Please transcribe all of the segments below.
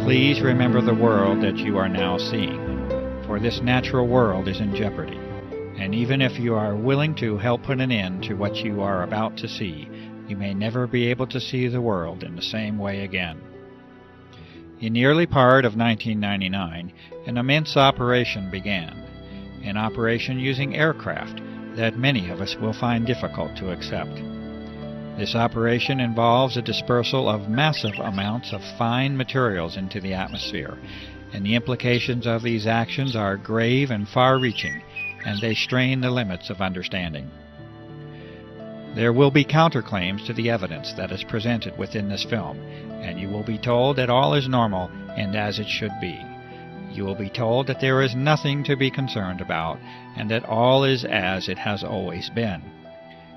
Please remember the world that you are now seeing, for this natural world is in jeopardy, and even if you are willing to help put an end to what you are about to see, you may never be able to see the world in the same way again. In the early part of 1999, an immense operation began, an operation using aircraft that many of us will find difficult to accept. This operation involves a dispersal of massive amounts of fine materials into the atmosphere, and the implications of these actions are grave and far-reaching, and they strain the limits of understanding. There will be counterclaims to the evidence that is presented within this film, and you will be told that all is normal and as it should be. You will be told that there is nothing to be concerned about, and that all is as it has always been.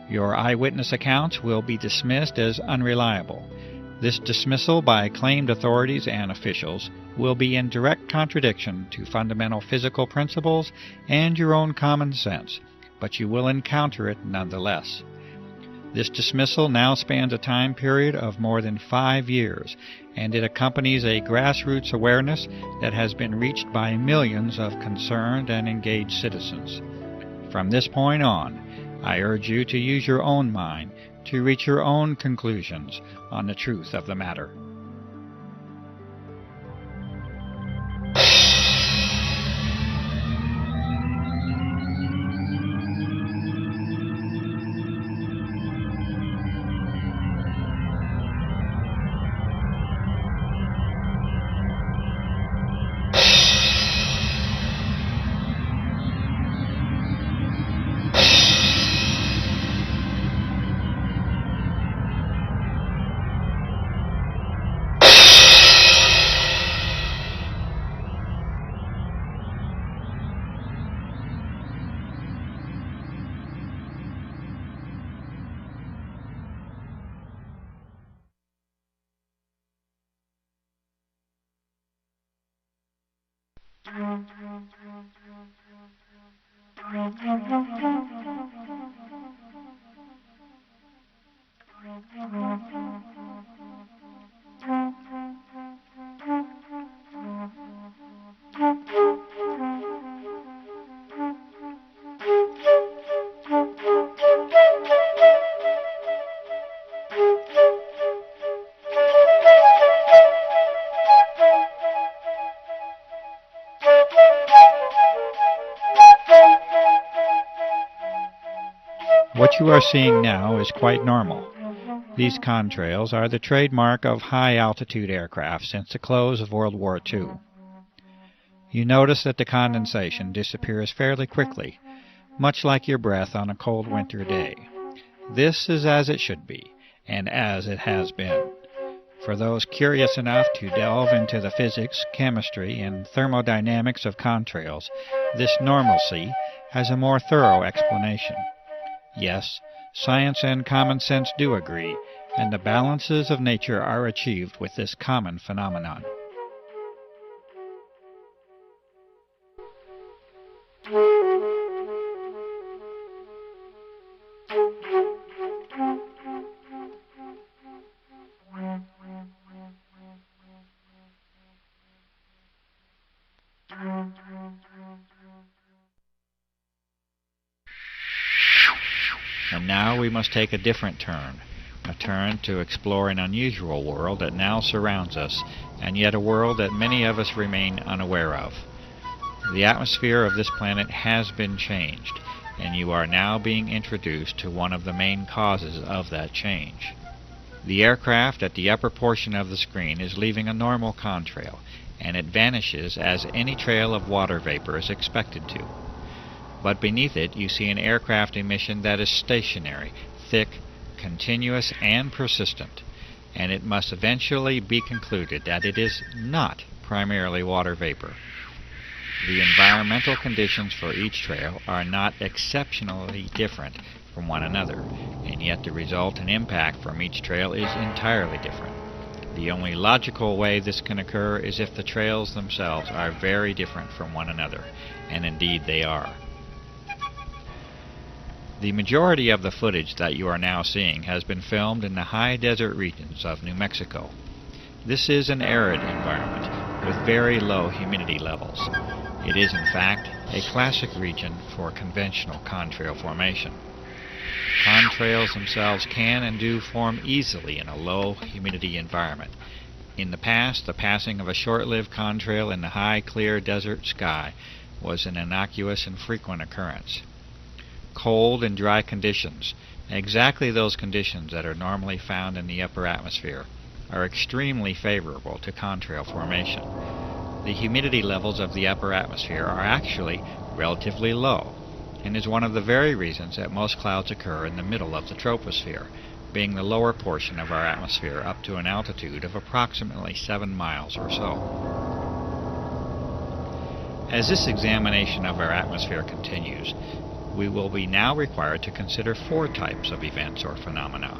Your eyewitness accounts will be dismissed as unreliable. This dismissal by claimed authorities and officials will be in direct contradiction to fundamental physical principles and your own common sense, but you will encounter it nonetheless. This dismissal now spans a time period of more than 5 years, and it accompanies a grassroots awareness that has been reached by millions of concerned and engaged citizens. From this point on, I urge you to use your own mind to reach your own conclusions on the truth of the matter. What you are seeing now is quite normal. These contrails are the trademark of high-altitude aircraft since the close of World War II. You notice that the condensation disappears fairly quickly, much like your breath on a cold winter day. This is as it should be, and as it has been. For those curious enough to delve into the physics, chemistry, and thermodynamics of contrails, this normalcy has a more thorough explanation. Yes, science and common sense do agree, and the balances of nature are achieved with this common phenomenon. And now we must take a different turn, a turn to explore an unusual world that now surrounds us, and yet a world that many of us remain unaware of. The atmosphere of this planet has been changed, and you are now being introduced to one of the main causes of that change. The aircraft at the upper portion of the screen is leaving a normal contrail, and it vanishes as any trail of water vapor is expected to. But beneath it you see an aircraft emission that is stationary, thick, continuous, and persistent, and it must eventually be concluded that it is not primarily water vapor. The environmental conditions for each trail are not exceptionally different from one another, and yet the result and impact from each trail is entirely different. The only logical way this can occur is if the trails themselves are very different from one another, and indeed they are. The majority of the footage that you are now seeing has been filmed in the high desert regions of New Mexico. This is an arid environment with very low humidity levels. It is, in fact, a classic region for conventional contrail formation. Contrails themselves can and do form easily in a low humidity environment. In the past, the passing of a short-lived contrail in the high, clear desert sky was an innocuous and frequent occurrence. Cold and dry conditions, exactly those conditions that are normally found in the upper atmosphere, are extremely favorable to contrail formation. The humidity levels of the upper atmosphere are actually relatively low, and is one of the very reasons that most clouds occur in the middle of the troposphere, being the lower portion of our atmosphere up to an altitude of approximately 7 miles or so. As this examination of our atmosphere continues, we will be now required to consider 4 types of events or phenomena.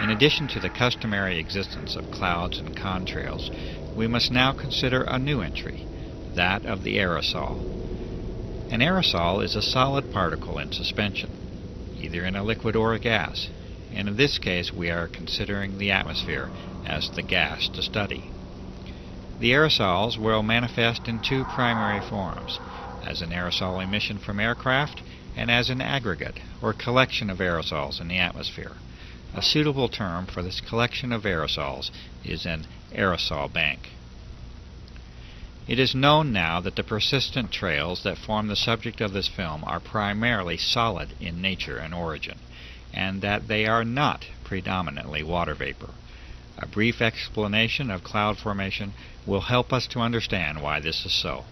In addition to the customary existence of clouds and contrails, we must now consider a new entry, that of the aerosol. An aerosol is a solid particle in suspension, either in a liquid or a gas, and in this case we are considering the atmosphere as the gas to study. The aerosols will manifest in 2 primary forms, as an aerosol emission from aircraft and as an aggregate or collection of aerosols in the atmosphere. A suitable term for this collection of aerosols is an aerosol bank. It is known now that the persistent trails that form the subject of this film are primarily solid in nature and origin, and that they are not predominantly water vapor. A brief explanation of cloud formation will help us to understand why this is so.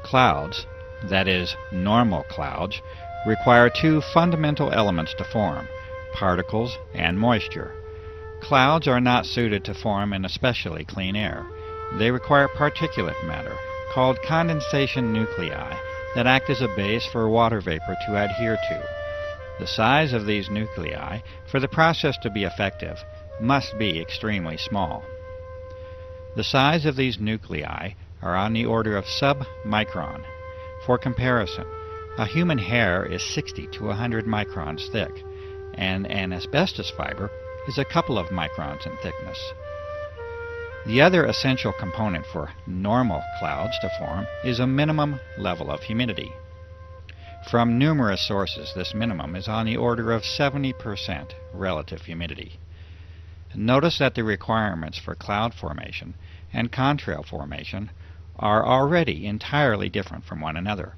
Clouds, that is, normal clouds, require 2 fundamental elements to form, particles and moisture. Clouds are not suited to form in especially clean air. They require particulate matter, called condensation nuclei, that act as a base for water vapor to adhere to. The size of these nuclei, for the process to be effective, must be extremely small. The size of these nuclei are on the order of submicron. For comparison, a human hair is 60 to 100 microns thick, and an asbestos fiber is a couple of microns in thickness. The other essential component for normal clouds to form is a minimum level of humidity. From numerous sources, this minimum is on the order of 70% relative humidity. Notice that the requirements for cloud formation and contrail formation are already entirely different from one another.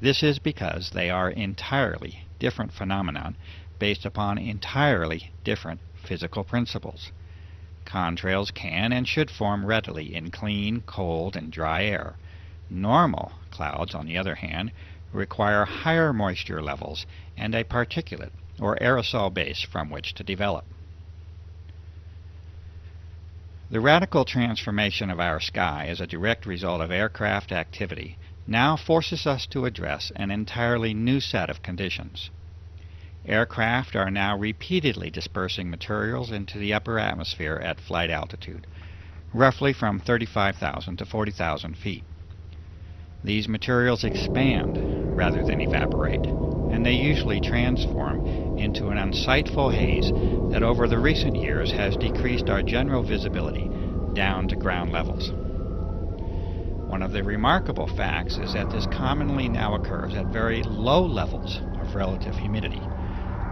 This is because they are entirely different phenomena based upon entirely different physical principles. Contrails can and should form readily in clean, cold, and dry air. Normal clouds, on the other hand, require higher moisture levels and a particulate or aerosol base from which to develop. The radical transformation of our sky as a direct result of aircraft activity now forces us to address an entirely new set of conditions. Aircraft are now repeatedly dispersing materials into the upper atmosphere at flight altitude, roughly from 35,000 to 40,000 feet. These materials expand rather than evaporate, and they usually transform into an unsightful haze that over the recent years has decreased our general visibility down to ground levels. One of the remarkable facts is that this commonly now occurs at very low levels of relative humidity,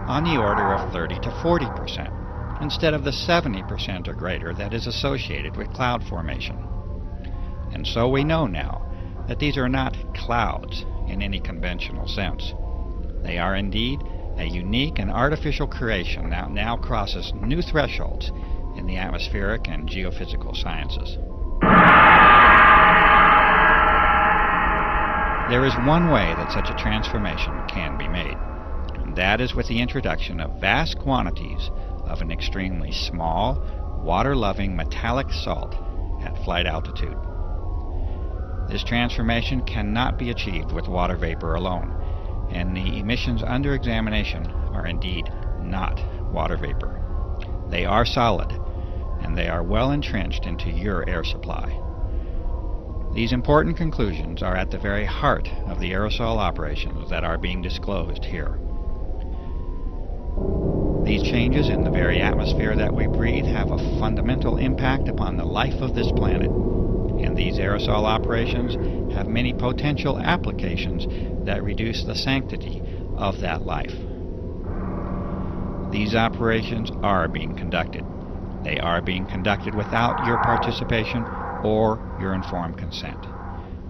on the order of 30 to 40%, instead of the 70% or greater that is associated with cloud formation. And so we know now that these are not clouds in any conventional sense. They are indeed a unique and artificial creation that now crosses new thresholds in the atmospheric and geophysical sciences. There is one way that such a transformation can be made, and that is with the introduction of vast quantities of an extremely small, water-loving metallic salt at flight altitude. This transformation cannot be achieved with water vapor alone, and the emissions under examination are indeed not water vapor. They are solid, and they are well entrenched into your air supply. These important conclusions are at the very heart of the aerosol operations that are being disclosed here. These changes in the very atmosphere that we breathe have a fundamental impact upon the life of this planet, and these aerosol operations have many potential applications that reduce the sanctity of that life. These operations are being conducted. They are being conducted without your participation or your informed consent.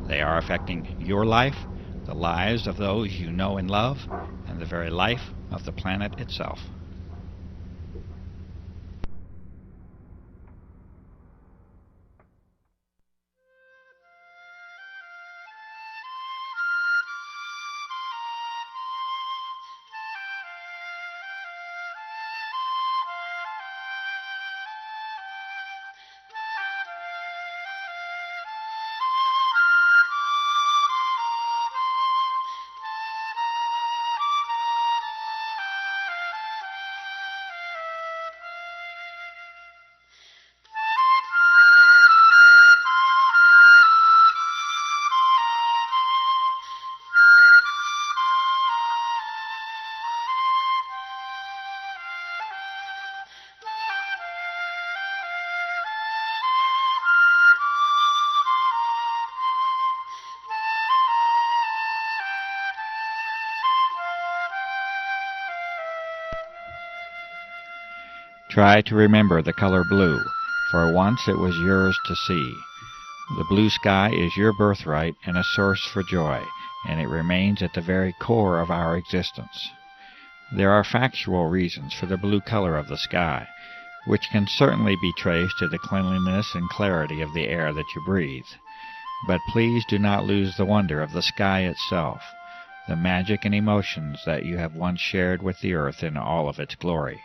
They are affecting your life, the lives of those you know and love, and the very life of the planet itself. Try to remember the color blue, for once it was yours to see. The blue sky is your birthright and a source for joy, and it remains at the very core of our existence. There are factual reasons for the blue color of the sky, which can certainly be traced to the cleanliness and clarity of the air that you breathe. But please do not lose the wonder of the sky itself, the magic and emotions that you have once shared with the earth in all of its glory.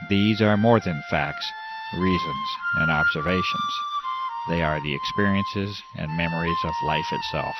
These are more than facts, reasons, and observations. They are the experiences and memories of life itself.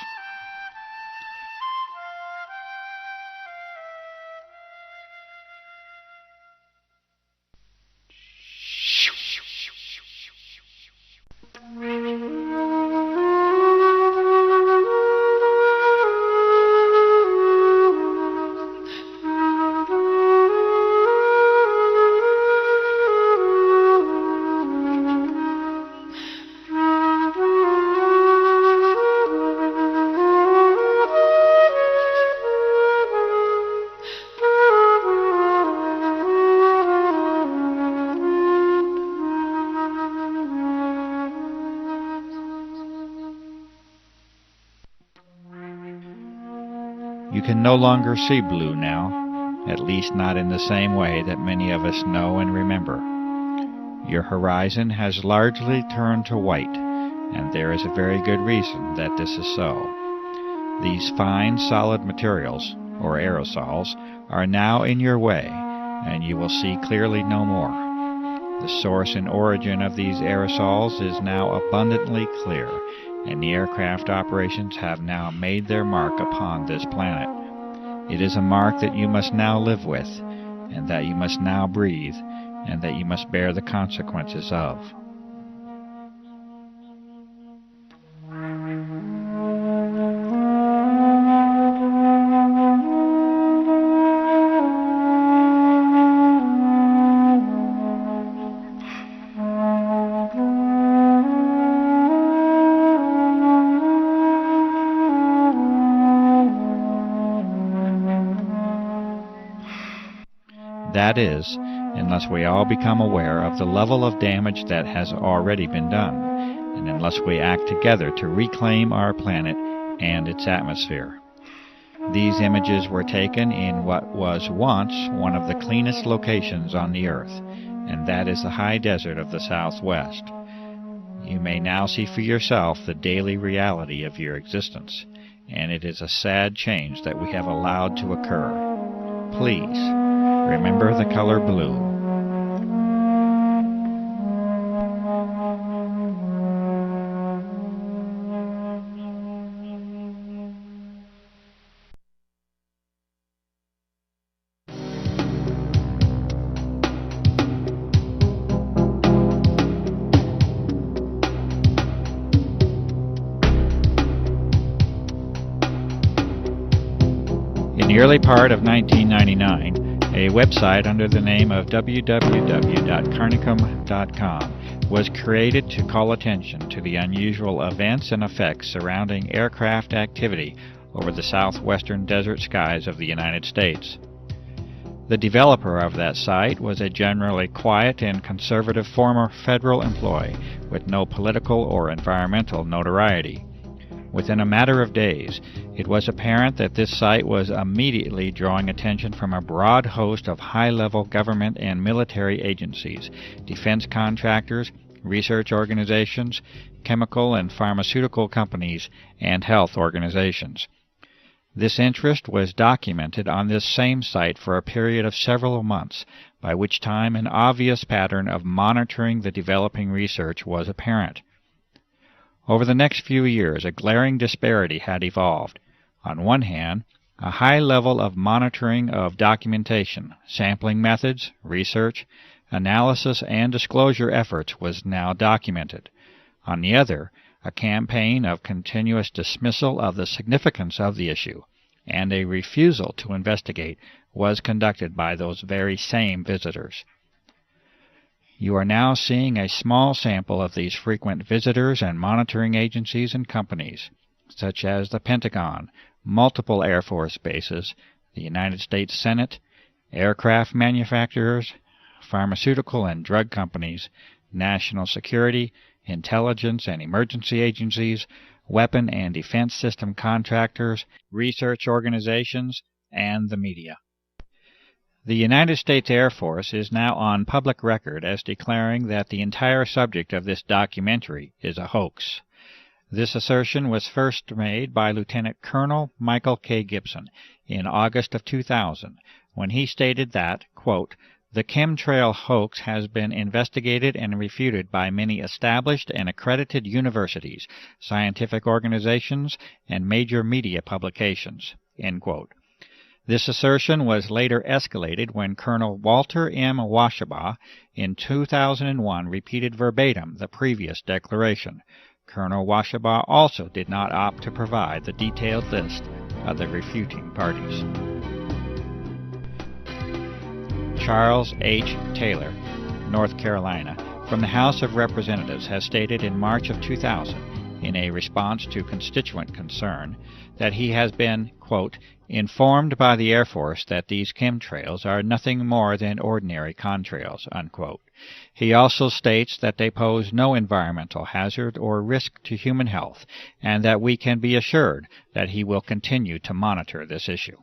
You can no longer see blue now, at least not in the same way that many of us know and remember. Your horizon has largely turned to white, and there is a very good reason that this is so. These fine, solid materials, or aerosols, are now in your way, and you will see clearly no more. The source and origin of these aerosols is now abundantly clear, and the aircraft operations have now made their mark upon this planet. It is a mark that you must now live with, and that you must now breathe, and that you must bear the consequences of. That is, unless we all become aware of the level of damage that has already been done, and unless we act together to reclaim our planet and its atmosphere. These images were taken in what was once one of the cleanest locations on the earth, and that is the high desert of the Southwest. You may now see for yourself the daily reality of your existence, and it is a sad change that we have allowed to occur. Please, remember the color blue. In the early part of 1999, A website under the name of www.carnicom.com was created to call attention to the unusual events and effects surrounding aircraft activity over the southwestern desert skies of the United States. The developer of that site was a generally quiet and conservative former federal employee with no political or environmental notoriety. Within a matter of days, it was apparent that this site was immediately drawing attention from a broad host of high-level government and military agencies, defense contractors, research organizations, chemical and pharmaceutical companies, and health organizations. This interest was documented on this same site for a period of several months, by which time an obvious pattern of monitoring the developing research was apparent. Over the next few years, a glaring disparity had evolved. On one hand, a high level of monitoring of documentation, sampling methods, research, analysis, and disclosure efforts was now documented. On the other, a campaign of continuous dismissal of the significance of the issue and a refusal to investigate was conducted by those very same visitors. You are now seeing a small sample of these frequent visitors and monitoring agencies and companies, such as the Pentagon, multiple Air Force bases, the United States Senate, aircraft manufacturers, pharmaceutical and drug companies, national security, intelligence and emergency agencies, weapon and defense system contractors, research organizations, and the media. The United States Air Force is now on public record as declaring that the entire subject of this documentary is a hoax. This assertion was first made by Lieutenant Colonel Michael K. Gibson in August of 2000, when he stated that, quote, "The chemtrail hoax has been investigated and refuted by many established and accredited universities, scientific organizations, and major media publications." End quote. This assertion was later escalated when Colonel Walter M. Washabaugh in 2001 repeated verbatim the previous declaration. Colonel Washabaugh also did not opt to provide the detailed list of the refuting parties. Charles H. Taylor, North Carolina, from the House of Representatives, has stated in March of 2000, in a response to constituent concern, that he has been, quote, "informed by the Air Force that these chemtrails are nothing more than ordinary contrails," unquote. He also states that they pose no environmental hazard or risk to human health, and that we can be assured that he will continue to monitor this issue.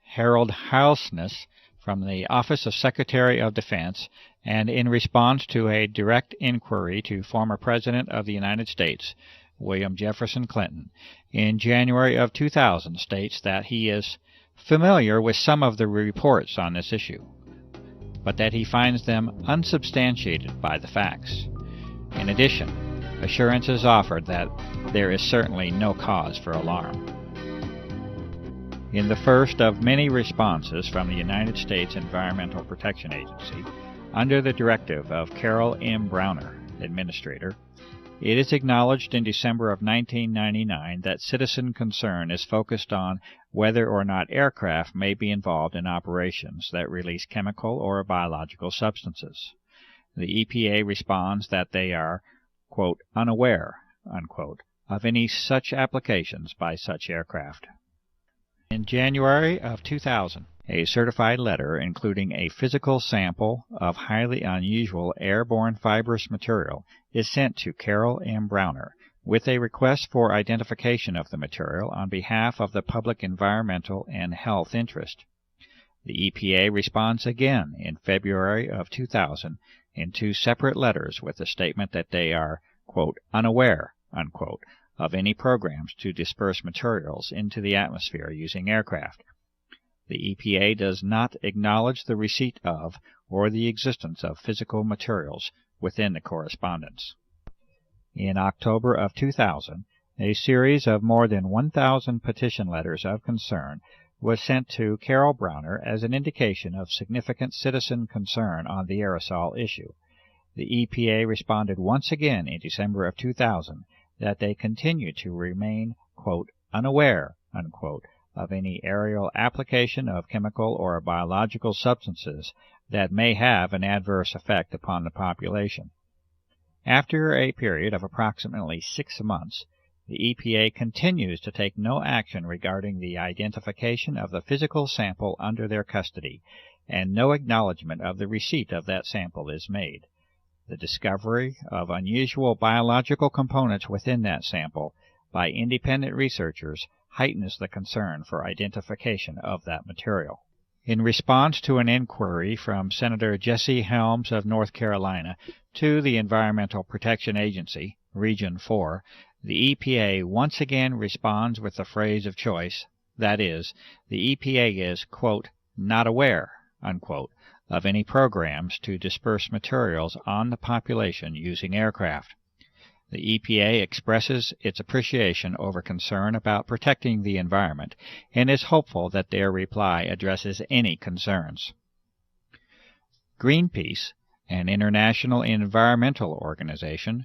Harold Halsness, from the Office of Secretary of Defense, and in response to a direct inquiry to former President of the United States, William Jefferson Clinton, in January of 2000, states that he is familiar with some of the reports on this issue, but that he finds them unsubstantiated by the facts. In addition, assurance is offered that there is certainly no cause for alarm. In the first of many responses from the United States Environmental Protection Agency, under the directive of Carol M. Browner, Administrator, it is acknowledged in December of 1999 that citizen concern is focused on whether or not aircraft may be involved in operations that release chemical or biological substances. The EPA responds that they are, quote, "unaware," unquote, of any such applications by such aircraft. In January of 2000, a certified letter including a physical sample of highly unusual airborne fibrous material is sent to Carol M. Browner with a request for identification of the material on behalf of the public environmental and health interest. The EPA responds again in February of 2000 in two separate letters with the statement that they are, quote, "unaware," unquote, of any programs to disperse materials into the atmosphere using aircraft. The EPA does not acknowledge the receipt of or the existence of physical materials within the correspondence. In October of 2000, a series of more than 1,000 petition letters of concern was sent to Carol Browner as an indication of significant citizen concern on the aerosol issue. The EPA responded once again in December of 2000 that they continue to remain, quote, "unaware," unquote, of any aerial application of chemical or biological substances that may have an adverse effect upon the population. After a period of approximately 6 months, the EPA continues to take no action regarding the identification of the physical sample under their custody, and no acknowledgment of the receipt of that sample is made. The discovery of unusual biological components within that sample by independent researchers heightens the concern for identification of that material. In response to an inquiry from Senator Jesse Helms of North Carolina to the Environmental Protection Agency, Region 4, the EPA once again responds with the phrase of choice, that is, the EPA is, quote, not aware, unquote, of any programs to disperse materials on the population using aircraft. The EPA expresses its appreciation over concern about protecting the environment and is hopeful that their reply addresses any concerns. Greenpeace, an international environmental organization,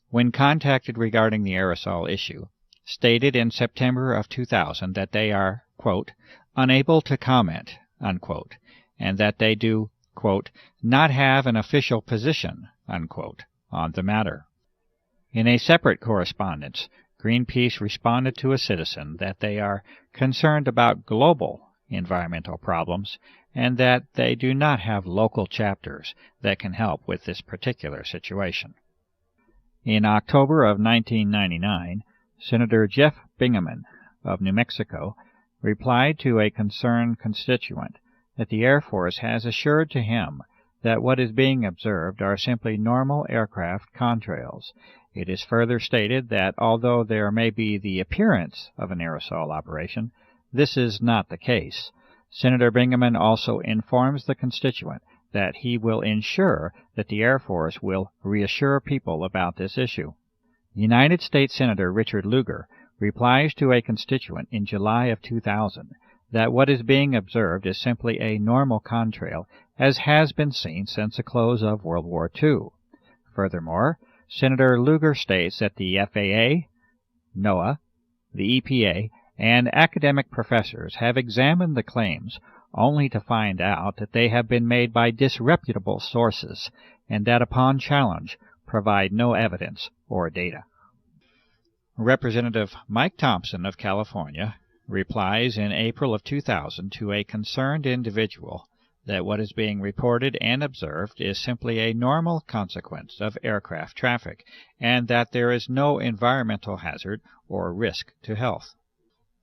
when contacted regarding the aerosol issue, stated in September of 2000 that they are, quote, unable to comment, unquote, and that they do, quote, not have an official position, unquote, on the matter. In a separate correspondence, Greenpeace responded to a citizen that they are concerned about global environmental problems and that they do not have local chapters that can help with this particular situation. In October of 1999, Senator Jeff Bingaman of New Mexico replied to a concerned constituent that the Air Force has assured to him that what is being observed are simply normal aircraft contrails. It is further stated that although there may be the appearance of an aerosol operation, this is not the case. Senator Bingaman also informs the constituent that he will ensure that the Air Force will reassure people about this issue. United States Senator Richard Lugar replies to a constituent in July of 2000 that what is being observed is simply a normal contrail, as has been seen since the close of World War II. Furthermore, Senator Lugar states that the FAA, NOAA, the EPA, and academic professors have examined the claims only to find out that they have been made by disreputable sources and that upon challenge provide no evidence or data. Representative Mike Thompson of California replies in April of 2000 to a concerned individual that what is being reported and observed is simply a normal consequence of aircraft traffic and that there is no environmental hazard or risk to health.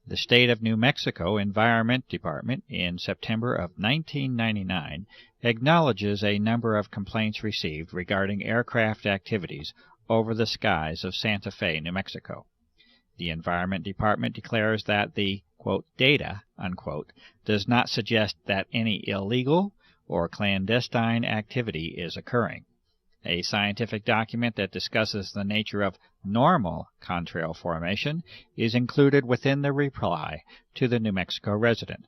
The State of New Mexico Environment Department in September of 1999 acknowledges a number of complaints received regarding aircraft activities over the skies of Santa Fe, New Mexico. The Environment Department declares that the, quote, data, unquote, does not suggest that any illegal or clandestine activity is occurring. A scientific document that discusses the nature of normal contrail formation is included within the reply to the New Mexico resident.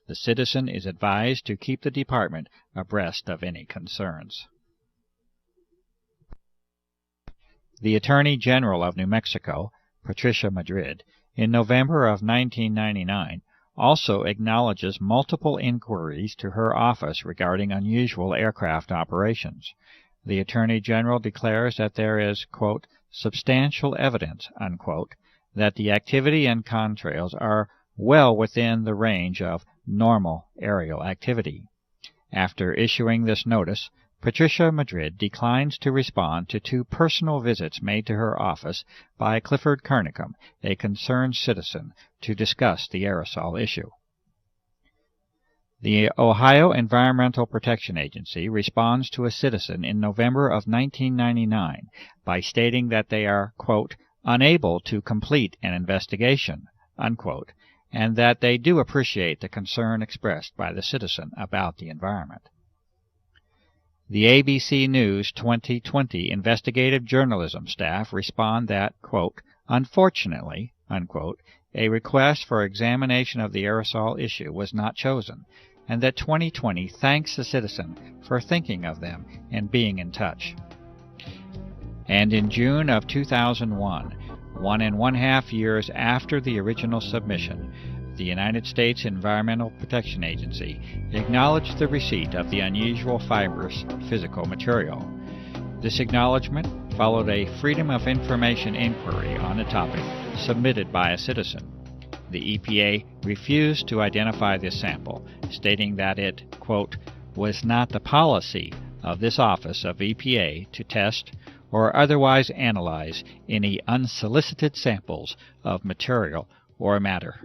The citizen is advised to keep the department abreast of any concerns. The Attorney General of New Mexico, Patricia Madrid, in November of 1999, also acknowledges multiple inquiries to her office regarding unusual aircraft operations. The Attorney General declares that there is, quote, substantial evidence, unquote, that the activity and contrails are well within the range of normal aerial activity. After issuing this notice, Patricia Madrid declines to respond to 2 personal visits made to her office by Clifford Carnicom, a concerned citizen, to discuss the aerosol issue. The Ohio Environmental Protection Agency responds to a citizen in November of 1999 by stating that they are, quote, unable to complete an investigation, unquote, and that they do appreciate the concern expressed by the citizen about the environment. The ABC News 2020 investigative journalism staff respond that, quote, unfortunately, unquote, a request for examination of the aerosol issue was not chosen, and that 2020 thanks the citizen for thinking of them and being in touch. And in June of 2001, 1.5 years after the original submission, the United States Environmental Protection Agency acknowledged the receipt of the unusual fibrous physical material. This acknowledgment followed a Freedom of Information inquiry on the topic submitted by a citizen. The EPA refused to identify this sample, stating that it, quote, was not the policy of this office of EPA to test or otherwise analyze any unsolicited samples of material or matter.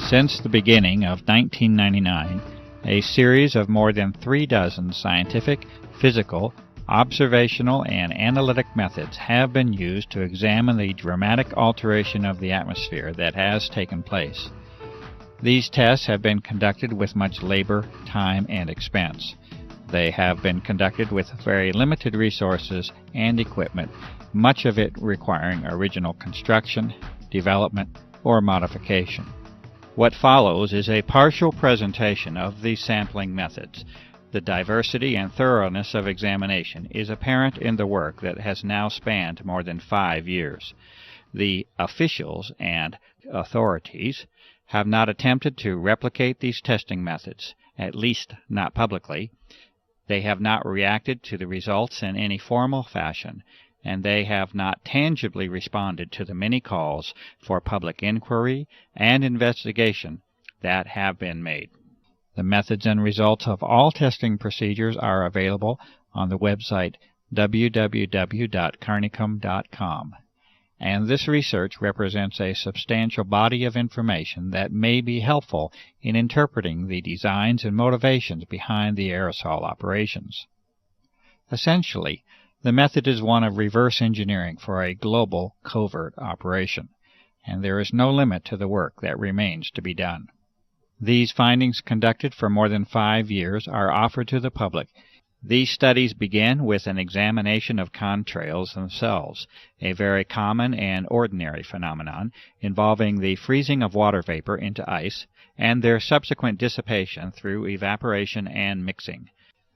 Since the beginning of 1999, a series of more than 36 scientific, physical, observational, and analytic methods have been used to examine the dramatic alteration of the atmosphere that has taken place. These tests have been conducted with much labor, time, and expense. They have been conducted with very limited resources and equipment, much of it requiring original construction, development, or modification. What follows is a partial presentation of these sampling methods. The diversity and thoroughness of examination is apparent in the work that has now spanned more than 5 years. The officials and authorities have not attempted to replicate these testing methods, at least not publicly. They have not reacted to the results in any formal fashion, and they have not tangibly responded to the many calls for public inquiry and investigation that have been made. The methods and results of all testing procedures are available on the website www.carnicom.com, and this research represents a substantial body of information that may be helpful in interpreting the designs and motivations behind the aerosol operations. Essentially, the method is one of reverse engineering for a global covert operation, and there is no limit to the work that remains to be done. These findings, conducted for more than 5 years, are offered to the public. These studies begin with an examination of contrails themselves, a very common and ordinary phenomenon involving the freezing of water vapor into ice and their subsequent dissipation through evaporation and mixing.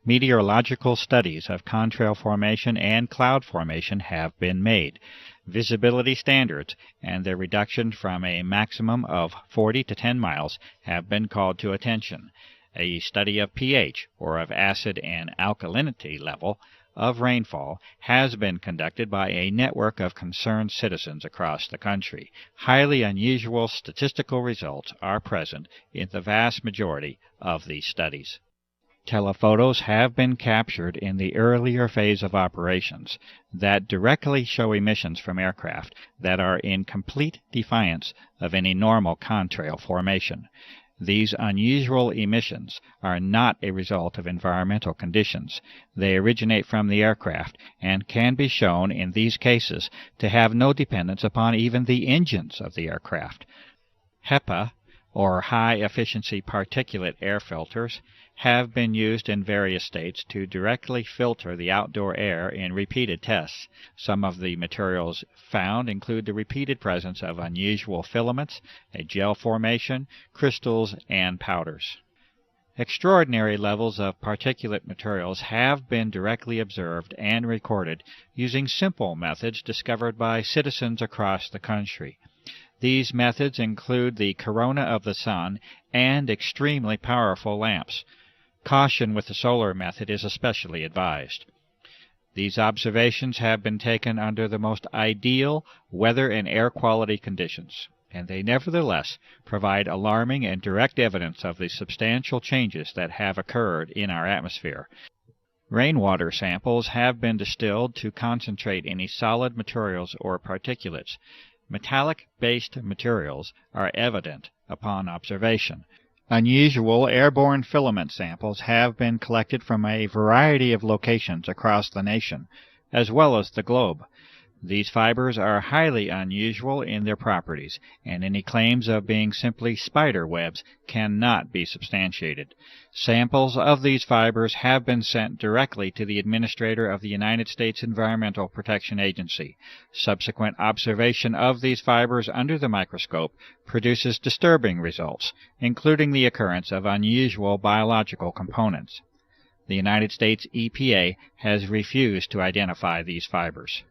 Meteorological studies of contrail formation and cloud formation have been made. Visibility standards and their reduction from a maximum of 40 to 10 miles have been called to attention. A study of pH, or of acid and alkalinity level, of rainfall has been conducted by a network of concerned citizens across the country. Highly unusual statistical results are present in the vast majority of these studies. Telephotos have been captured in the earlier phase of operations that directly show emissions from aircraft that are in complete defiance of any normal contrail formation. These unusual emissions are not a result of environmental conditions. They originate from the aircraft and can be shown in these cases to have no dependence upon even the engines of the aircraft. HEPA, or high-efficiency particulate air filters, have been used in various states to directly filter the outdoor air in repeated tests. Some of the materials found include the repeated presence of unusual filaments, a gel formation, crystals, and powders. Extraordinary levels of particulate materials have been directly observed and recorded using simple methods discovered by citizens across the country. These methods include the corona of the sun and extremely powerful lamps. Caution with the solar method is especially advised. These observations have been taken under the most ideal weather and air quality conditions, and they nevertheless provide alarming and direct evidence of the substantial changes that have occurred in our atmosphere. Rainwater samples have been distilled to concentrate any solid materials or particulates. Metallic-based materials are evident upon observation. Unusual airborne filament samples have been collected from a variety of locations across the nation, as well as the globe. These fibers are highly unusual in their properties, and any claims of being simply spider webs cannot be substantiated. Samples of these fibers have been sent directly to the Administrator of the United States Environmental Protection Agency. Subsequent observation of these fibers under the microscope produces disturbing results, including the occurrence of unusual biological components. The United States EPA has refused to identify these fibers.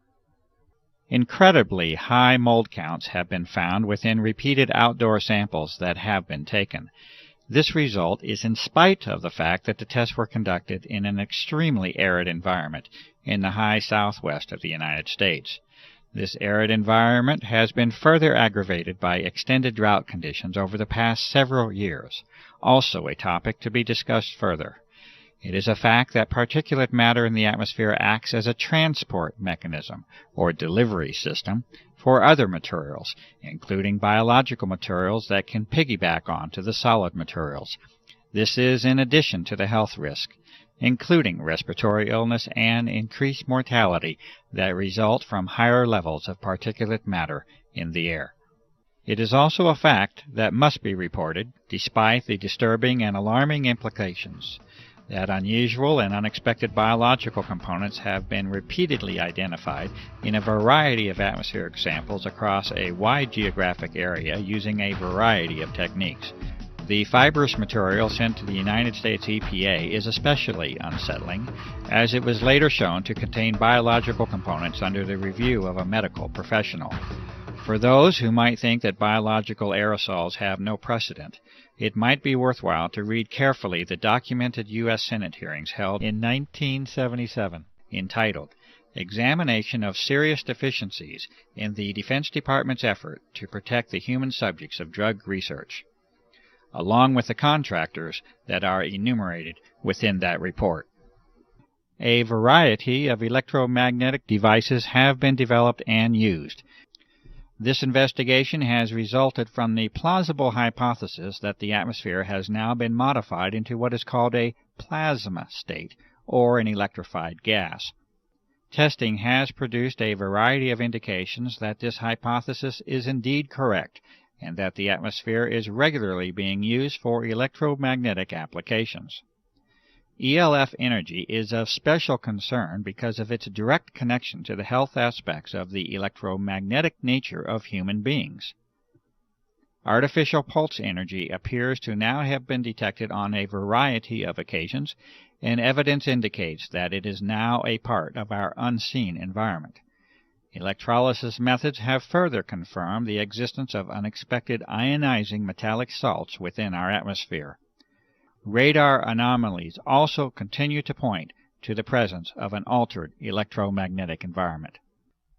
Incredibly high mold counts have been found within repeated outdoor samples that have been taken. This result is in spite of the fact that the tests were conducted in an extremely arid environment in the high southwest of the United States. This arid environment has been further aggravated by extended drought conditions over the past several years, also a topic to be discussed further. It is a fact that particulate matter in the atmosphere acts as a transport mechanism, or delivery system, for other materials, including biological materials that can piggyback onto the solid materials. This is in addition to the health risk, including respiratory illness and increased mortality that result from higher levels of particulate matter in the air. It is also a fact that must be reported, despite the disturbing and alarming implications, that unusual and unexpected biological components have been repeatedly identified in a variety of atmospheric samples across a wide geographic area using a variety of techniques. The fibrous material sent to the United States EPA is especially unsettling, as it was later shown to contain biological components under the review of a medical professional. For those who might think that biological aerosols have no precedent, it might be worthwhile to read carefully the documented U.S. Senate hearings held in 1977, entitled Examination of Serious Deficiencies in the Defense Department's Effort to Protect the Human Subjects of Drug Research, along with the contractors that are enumerated within that report. A variety of electromagnetic devices have been developed and used. This investigation has resulted from the plausible hypothesis that the atmosphere has now been modified into what is called a plasma state, or an electrified gas. Testing has produced a variety of indications that this hypothesis is indeed correct, and that the atmosphere is regularly being used for electromagnetic applications. ELF energy is of special concern because of its direct connection to the health aspects of the electromagnetic nature of human beings. Artificial pulse energy appears to now have been detected on a variety of occasions, and evidence indicates that it is now a part of our unseen environment. Electrolysis methods have further confirmed the existence of unexpected ionizing metallic salts within our atmosphere. Radar anomalies also continue to point to the presence of an altered electromagnetic environment.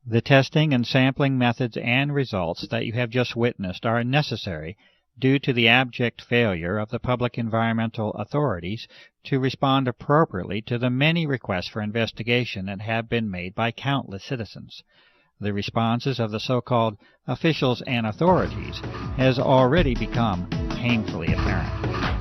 The testing and sampling methods and results that you have just witnessed are necessary due to the abject failure of the public environmental authorities to respond appropriately to the many requests for investigation that have been made by countless citizens. The responses of the so-called officials and authorities has already become painfully apparent.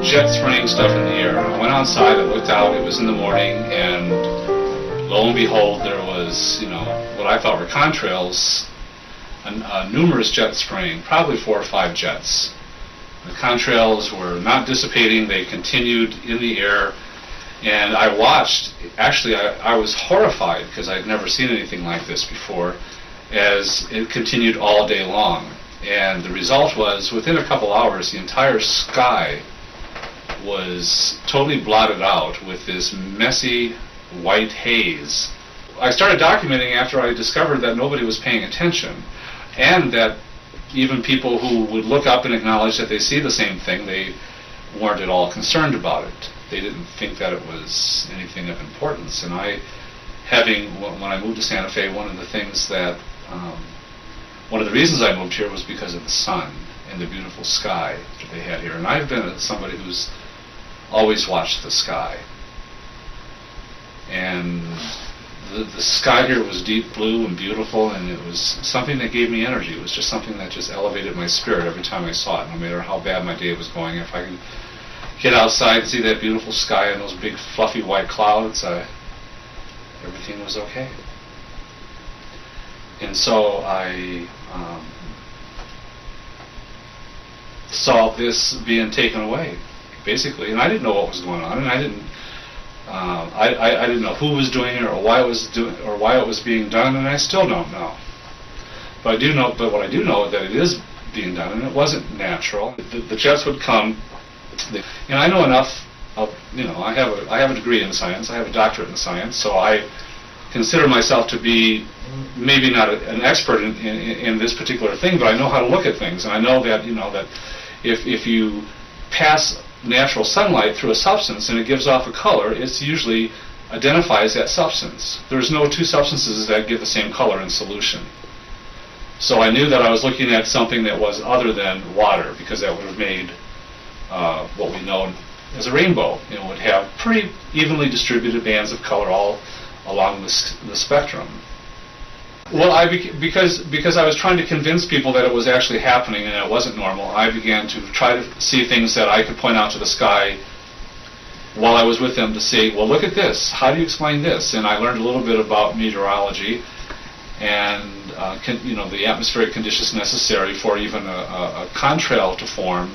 jet spraying stuff in the air. I went outside, I looked out, it was in the morning, and lo and behold, there was, what I thought were contrails, numerous jets spraying, probably 4 or 5 jets. The contrails were not dissipating, they continued in the air, and I watched. Actually, I was horrified because I'd never seen anything like this before, as it continued all day long. And the result was, within a couple hours, the entire sky was totally blotted out with this messy white haze. I started documenting after I discovered that nobody was paying attention, and that even people who would look up and acknowledge that they see the same thing, they weren't at all concerned about it. They didn't think that it was anything of importance. And when I moved to Santa Fe, one of the reasons I moved here was because of the sun and the beautiful sky that they had here. And I've been somebody who's always watched the sky. And the sky here was deep blue and beautiful, and it was something that gave me energy. It was just something that just elevated my spirit every time I saw it, no matter how bad my day was going. If I could get outside and see that beautiful sky and those big fluffy white clouds, everything was okay. And so I saw this being taken away, basically, and I didn't know what was going on, and I didn't know who was doing it or why it was being done, and I still don't know. But what I do know is that it is being done, and it wasn't natural. The jets would come. I know enough of, I have a degree in science. I have a doctorate in science, so I consider myself to be maybe not an expert in this particular thing, but I know how to look at things, and I know that that if you pass natural sunlight through a substance and it gives off a color, it usually identifies that substance. There's no two substances that give the same color in solution. So I knew that I was looking at something that was other than water, because that would have made what we know as a rainbow. It would have pretty evenly distributed bands of color all along the spectrum. Well, because I was trying to convince people that it was actually happening and it wasn't normal, I began to try to see things that I could point out to the sky while I was with them to say, well, look at this. How do you explain this? And I learned a little bit about meteorology and the atmospheric conditions necessary for even a contrail to form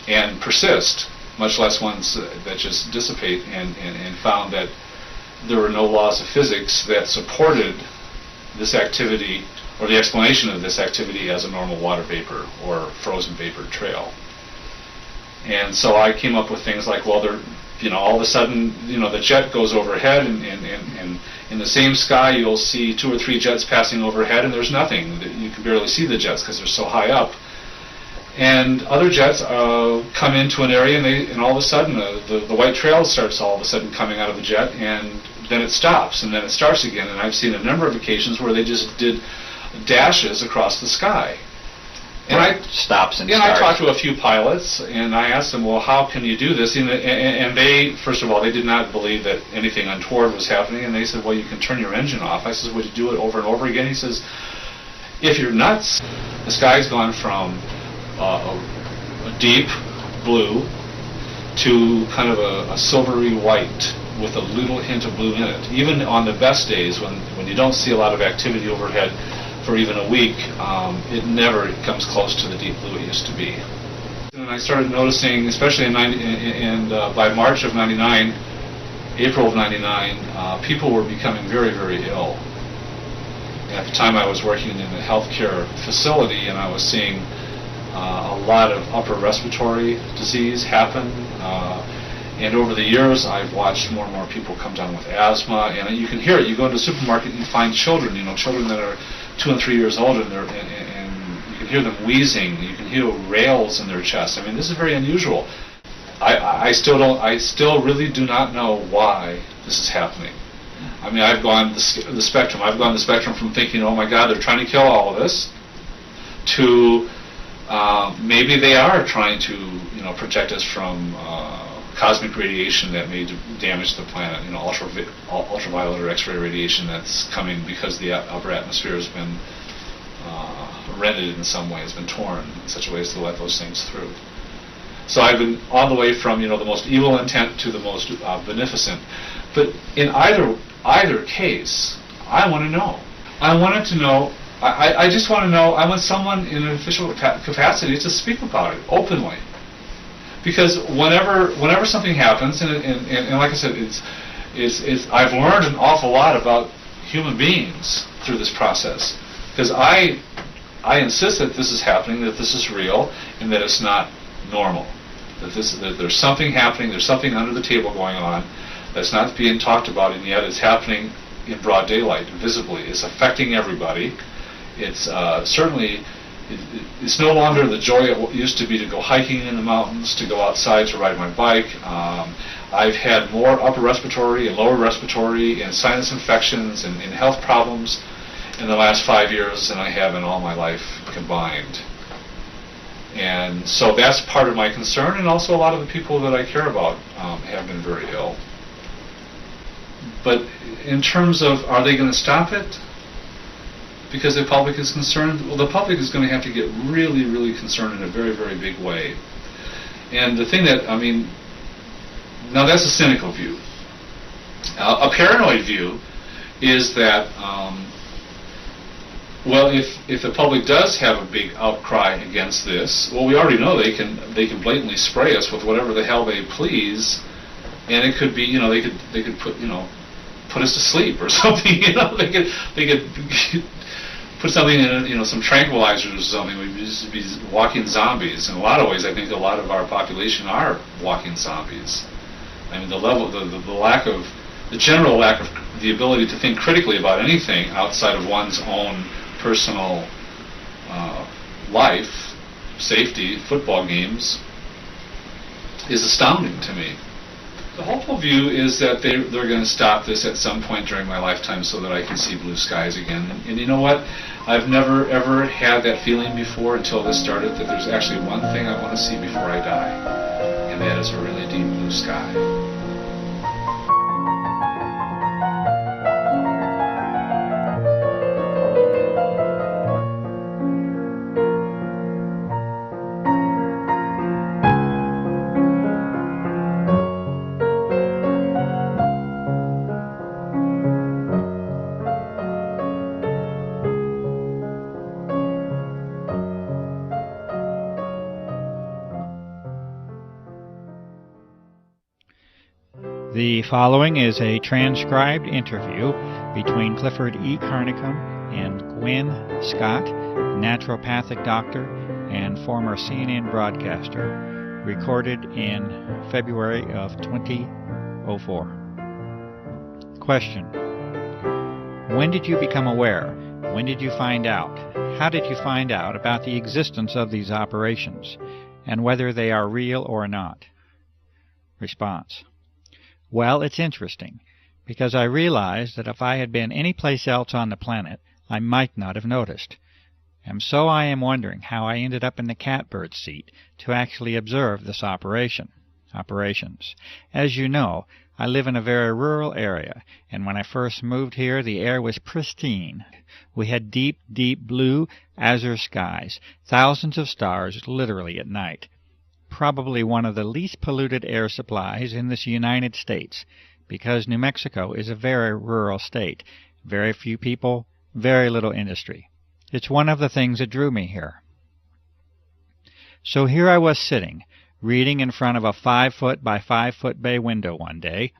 and persist, much less ones that just dissipate, and found that there were no laws of physics that supported this activity, or the explanation of this activity, as a normal water vapor or frozen vapor trail. And so I came up with things like, well, all of a sudden, the jet goes overhead, and in the same sky you'll see 2 or 3 jets passing overhead, and there's nothing. You can barely see the jets because they're so high up. And other jets come into an area, and all of a sudden the white trail starts all of a sudden coming out of the jet, and then it stops, and then it starts again. And I've seen a number of occasions where they just did dashes across the sky. And I stops and starts. I talked to a few pilots, and I asked them, well, how can you do this? And they, first of all, they did not believe that anything untoward was happening, and they said, well, you can turn your engine off. I said, would you do it over and over again? He says, if you're nuts, the sky's gone from a deep blue to kind of a silvery white with a little hint of blue in it. Even on the best days, when you don't see a lot of activity overhead for even a week, it never comes close to the deep blue it used to be. And I started noticing, especially by March of '99, April of '99, people were becoming very, very ill. At the time I was working in a healthcare facility, and I was seeing a lot of upper respiratory disease happen. And over the years, I've watched more and more people come down with asthma, and you can hear it. You go into a supermarket and you find children, children that are 2 and 3 years old, and you can hear them wheezing. You can hear rails in their chest. I mean, this is very unusual. I still really do not know why this is happening. I mean, I've gone the spectrum. I've gone the spectrum from thinking, oh my God, they're trying to kill all of us, to maybe they are trying to protect us from cosmic radiation that may damage the planet, ultraviolet or X-ray radiation that's coming because the upper atmosphere has been rended in some way, has been torn in such a way as to let those things through. So I've been all the way from the most evil intent to the most beneficent. But in either case, I want to know. I wanted to know. I just want to know. I want someone in an official capacity to speak about it openly. Because whenever something happens, and like I said, it's I've learned an awful lot about human beings through this process. Because I insist that this is happening, that this is real, and that it's not normal. that there's something happening, there's something under the table going on that's not being talked about, and yet it's happening in broad daylight, visibly. It's affecting everybody. It's certainly, it's no longer the joy it used to be to go hiking in the mountains, to go outside to ride my bike. I've had more upper respiratory and lower respiratory and sinus infections and health problems in the last 5 years than I have in all my life combined. And so that's part of my concern, and also a lot of the people that I care about have been very ill. But in terms of, are they going to stop it because the public is concerned? Well, the public is going to have to get really, really concerned in a very, very big way. And the thing that, I mean, now that's a cynical view. A paranoid view is that, well, if the public does have a big outcry against this, well, we already know they can blatantly spray us with whatever the hell they please, and it could be, you know, they could put, you know, put us to sleep or something, you know, they could put something in, you know, some tranquilizers or something. We'd just be walking zombies. In a lot of ways, I think a lot of our population are walking zombies. I mean, the lack of, the general lack of the ability to think critically about anything outside of one's own personal life, safety, football games, is astounding to me. The hopeful view is that they're going to stop this at some point during my lifetime so that I can see blue skies again. And you know what? I've never ever had that feeling before until this started, that there's actually one thing I want to see before I die, and that is a really deep blue sky. The following is a transcribed interview between Clifford E. Carnicom and Gwen Scott, naturopathic doctor and former CNN broadcaster, recorded in February of 2004. Question: when did you become aware? When did you find out? How did you find out about the existence of these operations, and whether they are real or not? Response: well, it's interesting, because I realized that if I had been any place else on the planet, I might not have noticed. And so I am wondering how I ended up in the catbird seat to actually observe this operations. As you know, I live in a very rural area, and when I first moved here, the air was pristine. We had deep, deep blue, azure skies, thousands of stars literally at night. Probably one of the least polluted air supplies in this United States, because New Mexico is a very rural state, very few people, very little industry. It's one of the things that drew me here. So here I was sitting, reading in front of a 5-foot by 5-foot bay window one day,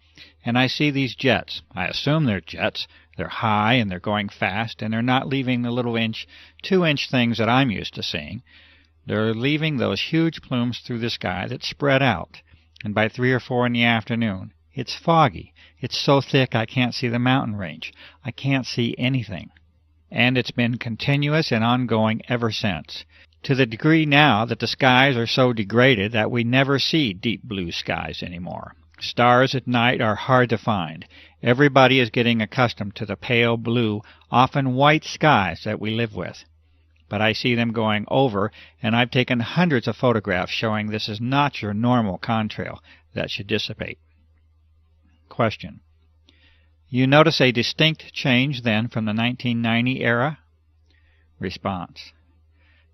and I see these jets. I assume they're jets. They're high and they're going fast, and they're not leaving the little 2-inch things that I'm used to seeing. They're leaving those huge plumes through the sky that spread out, and by 3 or 4 in the afternoon, it's foggy. It's so thick I can't see the mountain range. I can't see anything. And it's been continuous and ongoing ever since, to the degree now that the skies are so degraded that we never see deep blue skies anymore. Stars at night are hard to find. Everybody is getting accustomed to the pale blue, often white skies that we live with. But I see them going over, and I've taken hundreds of photographs showing this is not your normal contrail that should dissipate. Question: you notice a distinct change then from the 1990 era? Response: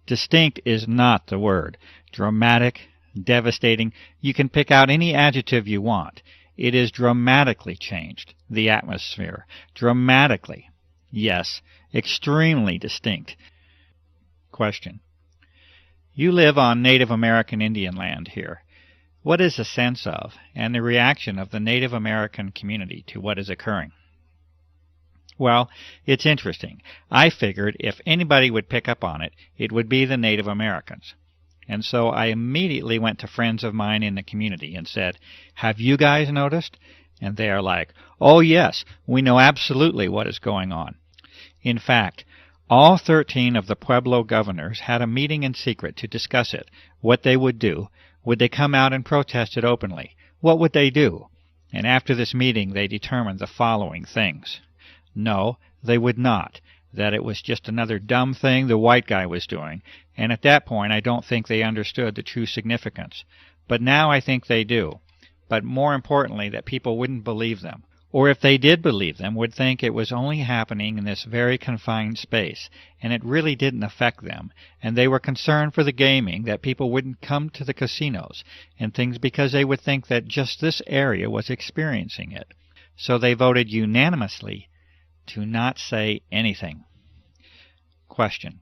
distinct is not the word. Dramatic, devastating, you can pick out any adjective you want. It is dramatically changed, the atmosphere. Dramatically. Yes, extremely distinct. Question: you live on Native American Indian land here. What is the sense of and the reaction of the Native American community to what is occurring? Well, it's interesting. I figured if anybody would pick up on it, it would be the Native Americans. And so I immediately went to friends of mine in the community and said, "Have you guys noticed?" And they are like, "Oh yes, we know absolutely what is going on." In fact, all 13 of the Pueblo governors had a meeting in secret to discuss it, what they would do. Would they come out and protest it openly? What would they do? And after this meeting they determined the following things. No, they would not. That it was just another dumb thing the white guy was doing, and at that point I don't think they understood the true significance. But now I think they do. But more importantly, that people wouldn't believe them. Or if they did believe them, would think it was only happening in this very confined space, and it really didn't affect them, and they were concerned for the gaming, that people wouldn't come to the casinos and things because they would think that just this area was experiencing it. So they voted unanimously to not say anything. Question.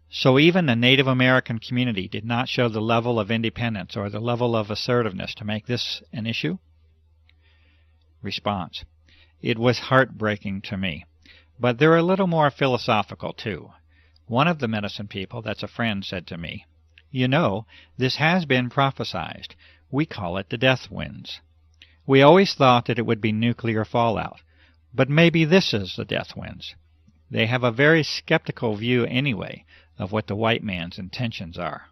So even the Native American community did not show the level of independence or the level of assertiveness to make this an issue? Response. It was heartbreaking to me. But they're a little more philosophical, too. One of the medicine people that's a friend said to me, "You know, this has been prophesized. We call it the death winds. We always thought that it would be nuclear fallout. But maybe this is the death winds." They have a very skeptical view anyway of what the white man's intentions are.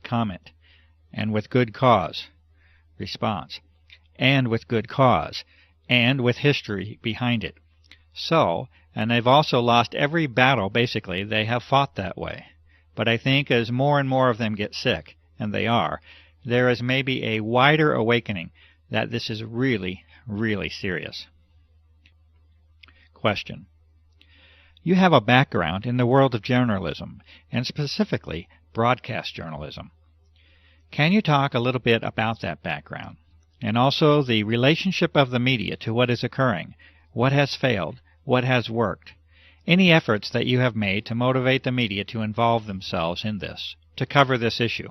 Comment. And with good cause. Response. And with good cause, and with history behind it. So, and they've also lost every battle, basically, they have fought that way. But I think as more and more of them get sick, and they are, there is maybe a wider awakening that this is really, really serious. Question. You have a background in the world of journalism, and specifically broadcast journalism. Can you talk a little bit about that background? And also the relationship of the media to what is occurring, what has failed, what has worked, any efforts that you have made to motivate the media to involve themselves in this, to cover this issue.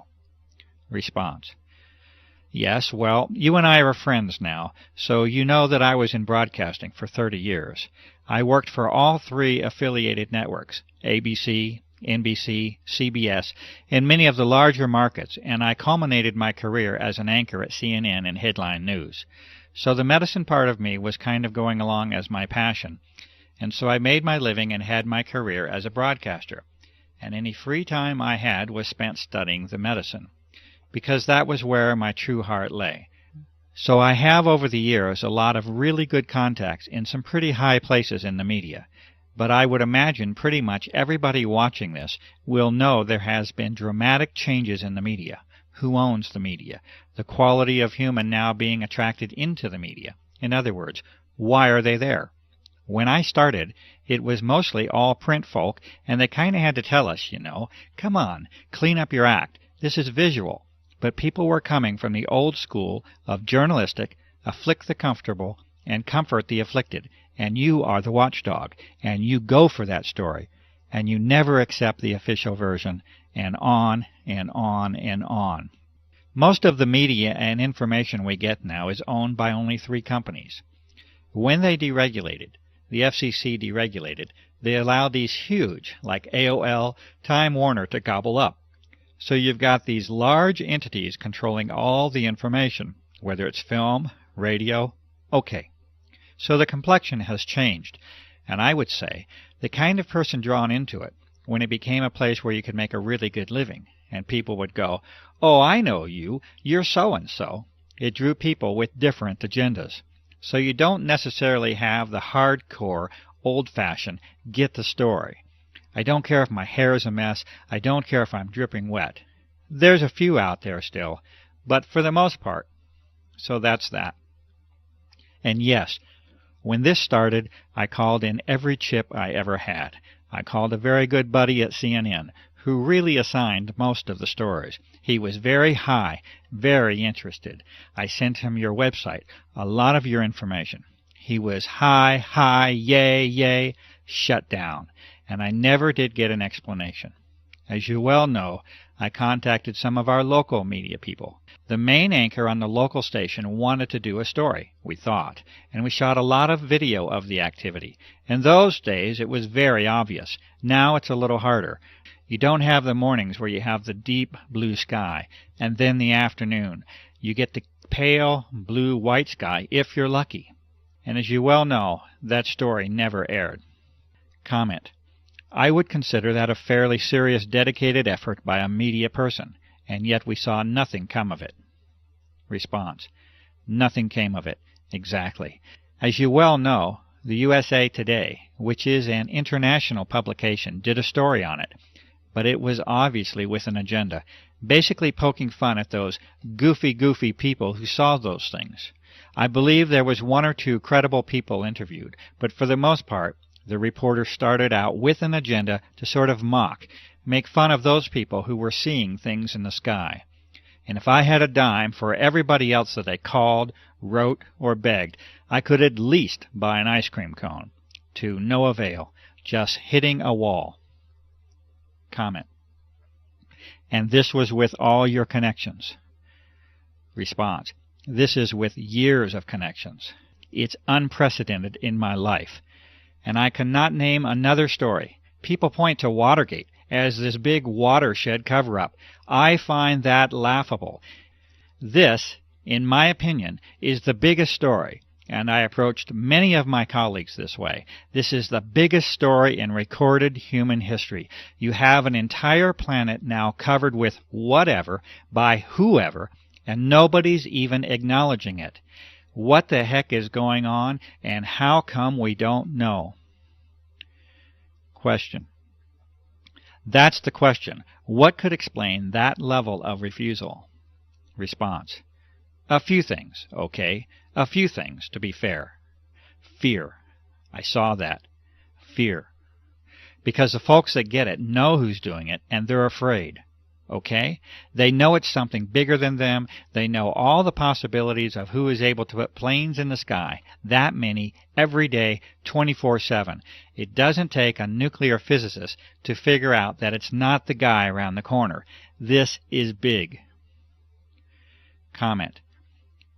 Response. Yes, well, you and I are friends now, so you know that I was in broadcasting for 30 years. I worked for all 3 affiliated networks, ABC, NBC, CBS, in many of the larger markets, and I culminated my career as an anchor at CNN and Headline News. So the medicine part of me was kind of going along as my passion, and so I made my living and had my career as a broadcaster, and any free time I had was spent studying the medicine, because that was where my true heart lay. So I have over the years a lot of really good contacts in some pretty high places in the media. But I would imagine pretty much everybody watching this will know there has been dramatic changes in the media. Who owns the media? The quality of human now being attracted into the media. In other words, why are they there? When I started, it was mostly all print folk, and they kind of had to tell us, come on, clean up your act. This is visual. But people were coming from the old school of journalistic, afflict the comfortable, and comfort the afflicted. And you are the watchdog, and you go for that story, and you never accept the official version, and on and on and on. Most of the media and information we get now is owned by only 3 companies. When they deregulated, the FCC deregulated, they allowed these huge, like AOL, Time Warner, to gobble up. So you've got these large entities controlling all the information, whether it's film, radio, okay. So the complexion has changed, and I would say the kind of person drawn into it, when it became a place where you could make a really good living, and people would go, "Oh, I know you, you're so-and-so." It drew people with different agendas. So you don't necessarily have the hardcore, old-fashioned, get the story. I don't care if my hair is a mess, I don't care if I'm dripping wet. There's a few out there still, but for the most part. So that's that. And yes, when this started, I called in every chip I ever had. I called a very good buddy at CNN, who really assigned most of the stories. He was very high, very interested. I sent him your website, a lot of your information. He was high, yay, shut down, and I never did get an explanation. As you well know, I contacted some of our local media people. The main anchor on the local station wanted to do a story, we thought, and we shot a lot of video of the activity. In those days, it was very obvious. Now it's a little harder. You don't have the mornings where you have the deep blue sky, and then the afternoon. You get the pale blue-white sky if you're lucky. And as you well know, that story never aired. Comment. I would consider that a fairly serious dedicated effort by a media person, and yet we saw nothing come of it. Response. Nothing came of it. Exactly. As you well know, the USA Today, which is an international publication, did a story on it, but it was obviously with an agenda, basically poking fun at those goofy people who saw those things. I believe there was one or two credible people interviewed, but for the most part, the reporter started out with an agenda to sort of make fun of those people who were seeing things in the sky. And if I had a dime for everybody else that they called, wrote, or begged, I could at least buy an ice cream cone. To no avail, just hitting a wall. Comment. And this was with all your connections. Response. This is with years of connections. It's unprecedented in my life. And I cannot name another story. People point to Watergate as this big watershed cover-up. I find that laughable. This, in my opinion, is the biggest story, and I approached many of my colleagues this way. This is the biggest story in recorded human history. You have an entire planet now covered with whatever by whoever, and nobody's even acknowledging it. What the heck is going on, and how come we don't know? Question. That's the question. What could explain that level of refusal? Response. A few things, okay? A few things, to be fair. Fear. I saw that. Fear. Because the folks that get it know who's doing it, and they're afraid. Okay? They know it's something bigger than them. They know all the possibilities of who is able to put planes in the sky. That many, every day, 24/7. It doesn't take a nuclear physicist to figure out that it's not the guy around the corner. This is big. Comment.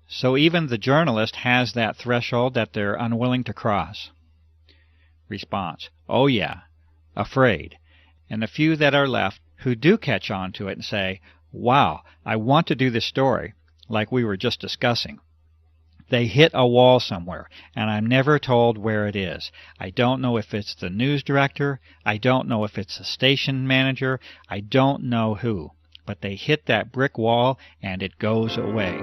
So even the journalist has that threshold that they're unwilling to cross. Response. Oh yeah. Afraid. And the few that are left who do catch on to it and say, wow, I want to do this story, like we were just discussing. They hit a wall somewhere, and I'm never told where it is. I don't know if it's the news director. I don't know if it's the station manager. I don't know who. But they hit that brick wall, and it goes away.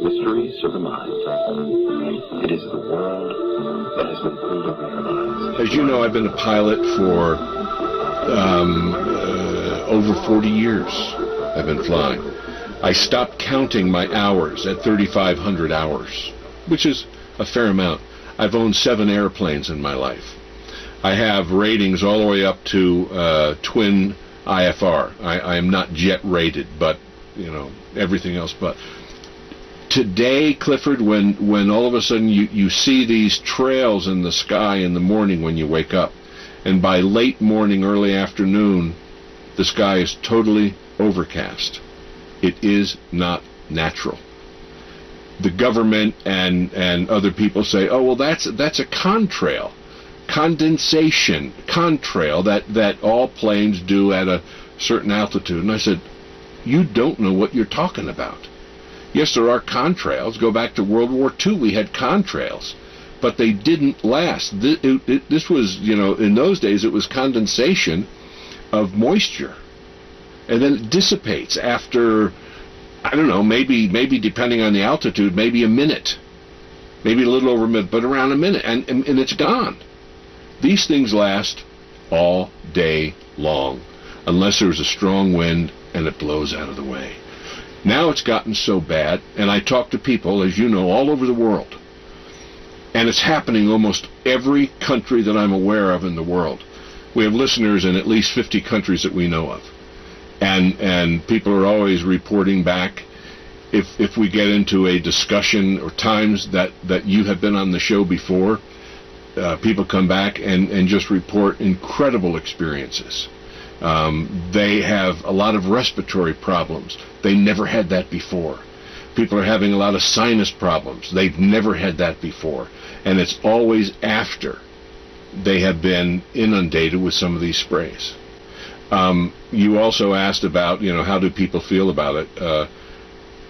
Mysteries of the Mind. It is the world that has been pulled over your minds. As you know, I've been a pilot for over 40 years. I've been flying. I stopped counting my hours at 3,500 hours, which is a fair amount. I've owned 7 airplanes in my life. I have ratings all the way up to twin IFR. I am not jet rated, but, you know, everything else but. Today, Clifford, when all of a sudden you see these trails in the sky in the morning when you wake up, and by late morning, early afternoon, the sky is totally overcast. It is not natural. The government and other people say, oh, well, that's a contrail, condensation, contrail that all planes do at a certain altitude. And I said, you don't know what you're talking about. Yes, there are contrails. Go back to World War II, we had contrails, but they didn't last. This was, you know, in those days it was condensation of moisture, and then it dissipates after, I don't know, maybe depending on the altitude, maybe a minute, maybe a little over a minute, but around a minute, and it's gone. These things last all day long, unless there's a strong wind and it blows out of the way. Now it's gotten so bad, and I talk to people, as you know, all over the world, and it's happening almost every country that I'm aware of in the world. We have listeners in at least 50 countries that we know of, and people are always reporting back. If we get into a discussion or times that you have been on the show before, people come back and just report incredible experiences. They have a lot of respiratory problems. They never had that before. People are having a lot of sinus problems. They've never had that before. And it's always after they have been inundated with some of these sprays. You also asked about, how do people feel about it?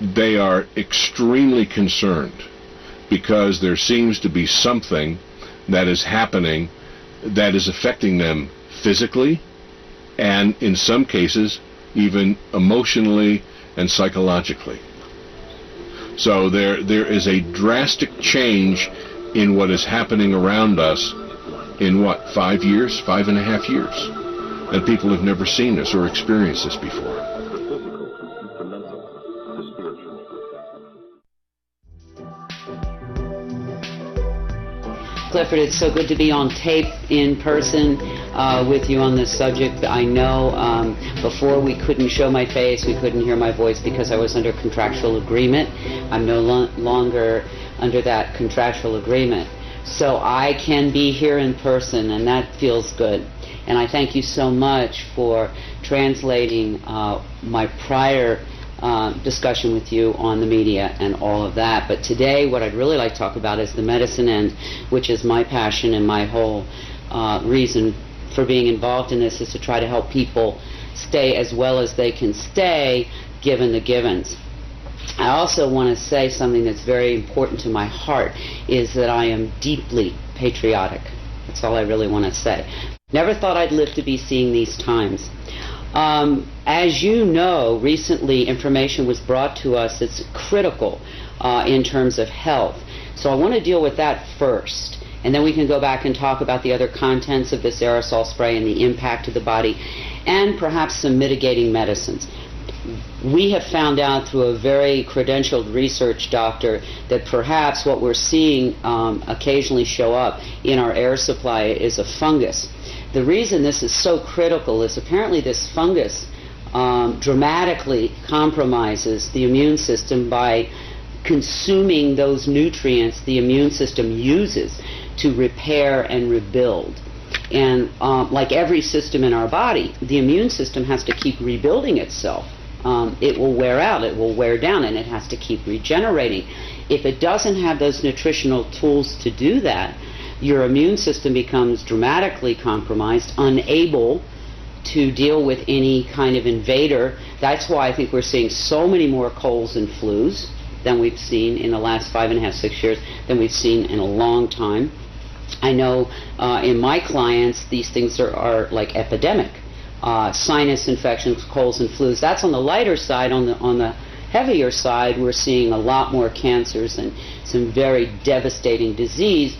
They are extremely concerned because there seems to be something that is happening that is affecting them physically and in some cases even emotionally and psychologically. So there is a drastic change in what is happening around us in 5 years, 5.5 years. And people have never seen this or experienced this before. Clifford, it's so good to be on tape in person with you on this subject. I know before we couldn't show my face, we couldn't hear my voice because I was under contractual agreement. I'm no longer under that contractual agreement. So I can be here in person, and that feels good. And I thank you so much for translating my prior discussion with you on the media and all of that. But today what I'd really like to talk about is the medicine end, which is my passion, and my whole reason for being involved in this is to try to help people stay as well as they can stay given the givens. I also want to say something that's very important to my heart, is that I am deeply patriotic. That's all I really want to say. Never thought I'd live to be seeing these times. As you know, recently information was brought to us that's critical in terms of health. So I want to deal with that first, and then we can go back and talk about the other contents of this aerosol spray and the impact of the body, and perhaps some mitigating medicines. We have found out through a very credentialed research doctor that perhaps what we're seeing occasionally show up in our air supply is a fungus. The reason this is so critical is apparently this fungus dramatically compromises the immune system by consuming those nutrients the immune system uses to repair and rebuild. And like every system in our body, the immune system has to keep rebuilding itself. It will wear out, it will wear down, and it has to keep regenerating. If it doesn't have those nutritional tools to do that, your immune system becomes dramatically compromised, unable to deal with any kind of invader. That's why I think we're seeing so many more colds and flus than we've seen in the last 5.5, 6 years, than we've seen in a long time. I know in my clients, these things are like epidemic. Sinus infections, colds and flus. That's on the lighter side. On the heavier side, we're seeing a lot more cancers and some very devastating disease,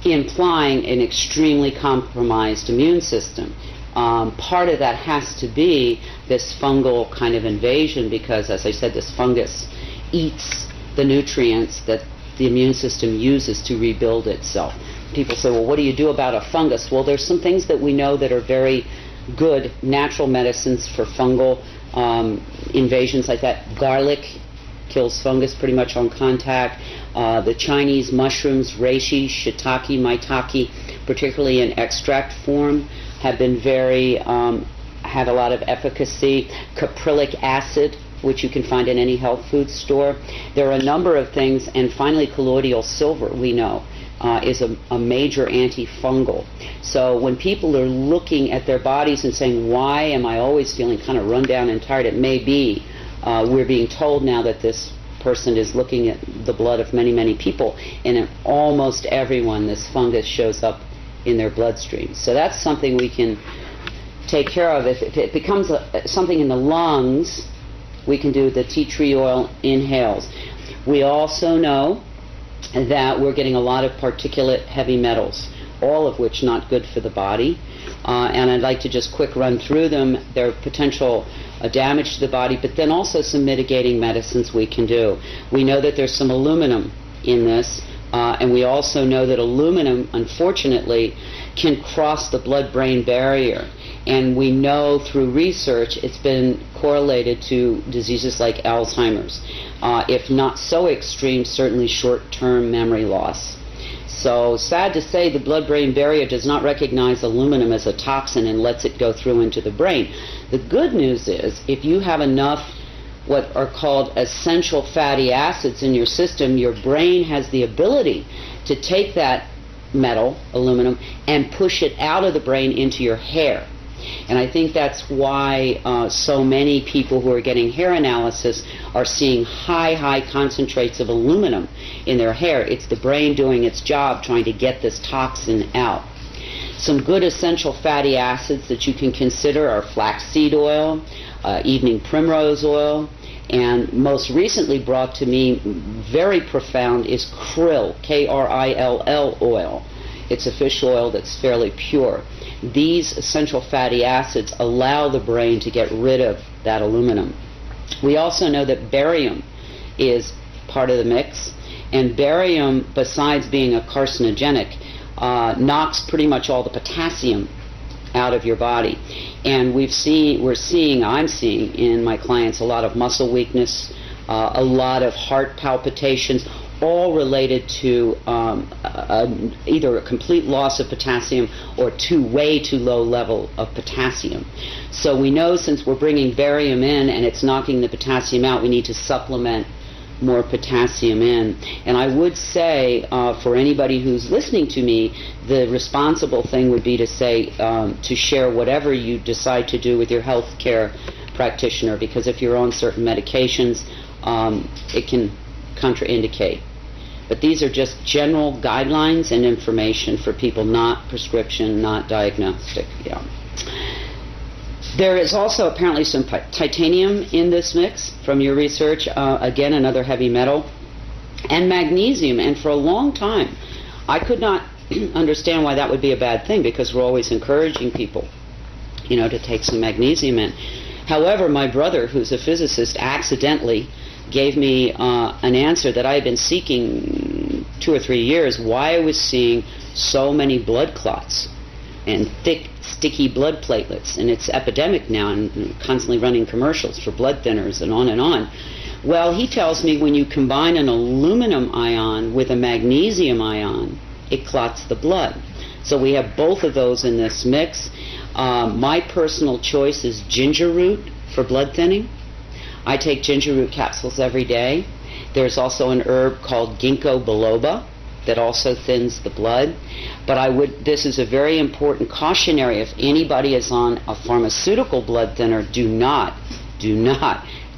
implying an extremely compromised immune system. Part of that has to be this fungal kind of invasion because, as I said, this fungus eats the nutrients that the immune system uses to rebuild itself. People say, well, what do you do about a fungus? Well, there's some things that we know that are very good natural medicines for fungal invasions like that. Garlic kills fungus pretty much on contact. The Chinese mushrooms, reishi, shiitake, maitake, particularly in extract form, have been have a lot of efficacy. Caprylic acid, which you can find in any health food store. There are a number of things, and finally colloidal silver, we know, is a major antifungal. So when people are looking at their bodies and saying, why am I always feeling kind of run down and tired, it may be we're being told now that this person is looking at the blood of many, many people, and in almost everyone this fungus shows up in their bloodstream. So that's something we can take care of. If it becomes something in the lungs, we can do the tea tree oil inhales. We also know that we're getting a lot of particulate heavy metals, all of which not good for the body. And I'd like to just quick run through them. Their potential damage to the body, but then also some mitigating medicines we can do. We know that there's some aluminum in this, and we also know that aluminum, unfortunately, can cross the blood-brain barrier. And we know through research it's been correlated to diseases like Alzheimer's. If not so extreme, certainly short-term memory loss. So, sad to say, the blood-brain barrier does not recognize aluminum as a toxin and lets it go through into the brain. The good news is, if you have enough what are called essential fatty acids in your system, your brain has the ability to take that metal, aluminum, and push it out of the brain into your hair. And I think that's why so many people who are getting hair analysis are seeing high concentrates of aluminum in their hair. It's the brain doing its job trying to get this toxin out. Some good essential fatty acids that you can consider are flaxseed oil, evening primrose oil, and most recently brought to me very profound is krill, K-R-I-L-L oil. It's a fish oil that's fairly pure. These essential fatty acids allow the brain to get rid of that aluminum. We also know that barium is part of the mix, and barium, besides being a carcinogenic, knocks pretty much all the potassium out of your body. And I'm seeing in my clients a lot of muscle weakness, a lot of heart palpitations, all related to either a complete loss of potassium or way too low level of potassium. So we know, since we're bringing barium in and it's knocking the potassium out, we need to supplement more potassium in. And I would say, for anybody who's listening to me, the responsible thing would be to say, to share whatever you decide to do with your health care practitioner, because if you're on certain medications, it can contraindicate. But these are just general guidelines and information for people, not prescription, not diagnostic. Yeah. There is also apparently some titanium in this mix from your research, again another heavy metal, and magnesium. And for a long time I could not understand why that would be a bad thing, because we're always encouraging people, to take some magnesium in. However, my brother, who's a physicist, accidentally gave me an answer that I had been seeking 2 or 3 years, why I was seeing so many blood clots and thick, sticky blood platelets. And it's epidemic now, and constantly running commercials for blood thinners and on and on. Well, he tells me when you combine an aluminum ion with a magnesium ion, it clots the blood. So we have both of those in this mix. My personal choice is ginger root for blood thinning. I take ginger root capsules every day. There's also an herb called ginkgo biloba that also thins the blood. But this is a very important cautionary. If anybody is on a pharmaceutical blood thinner, do not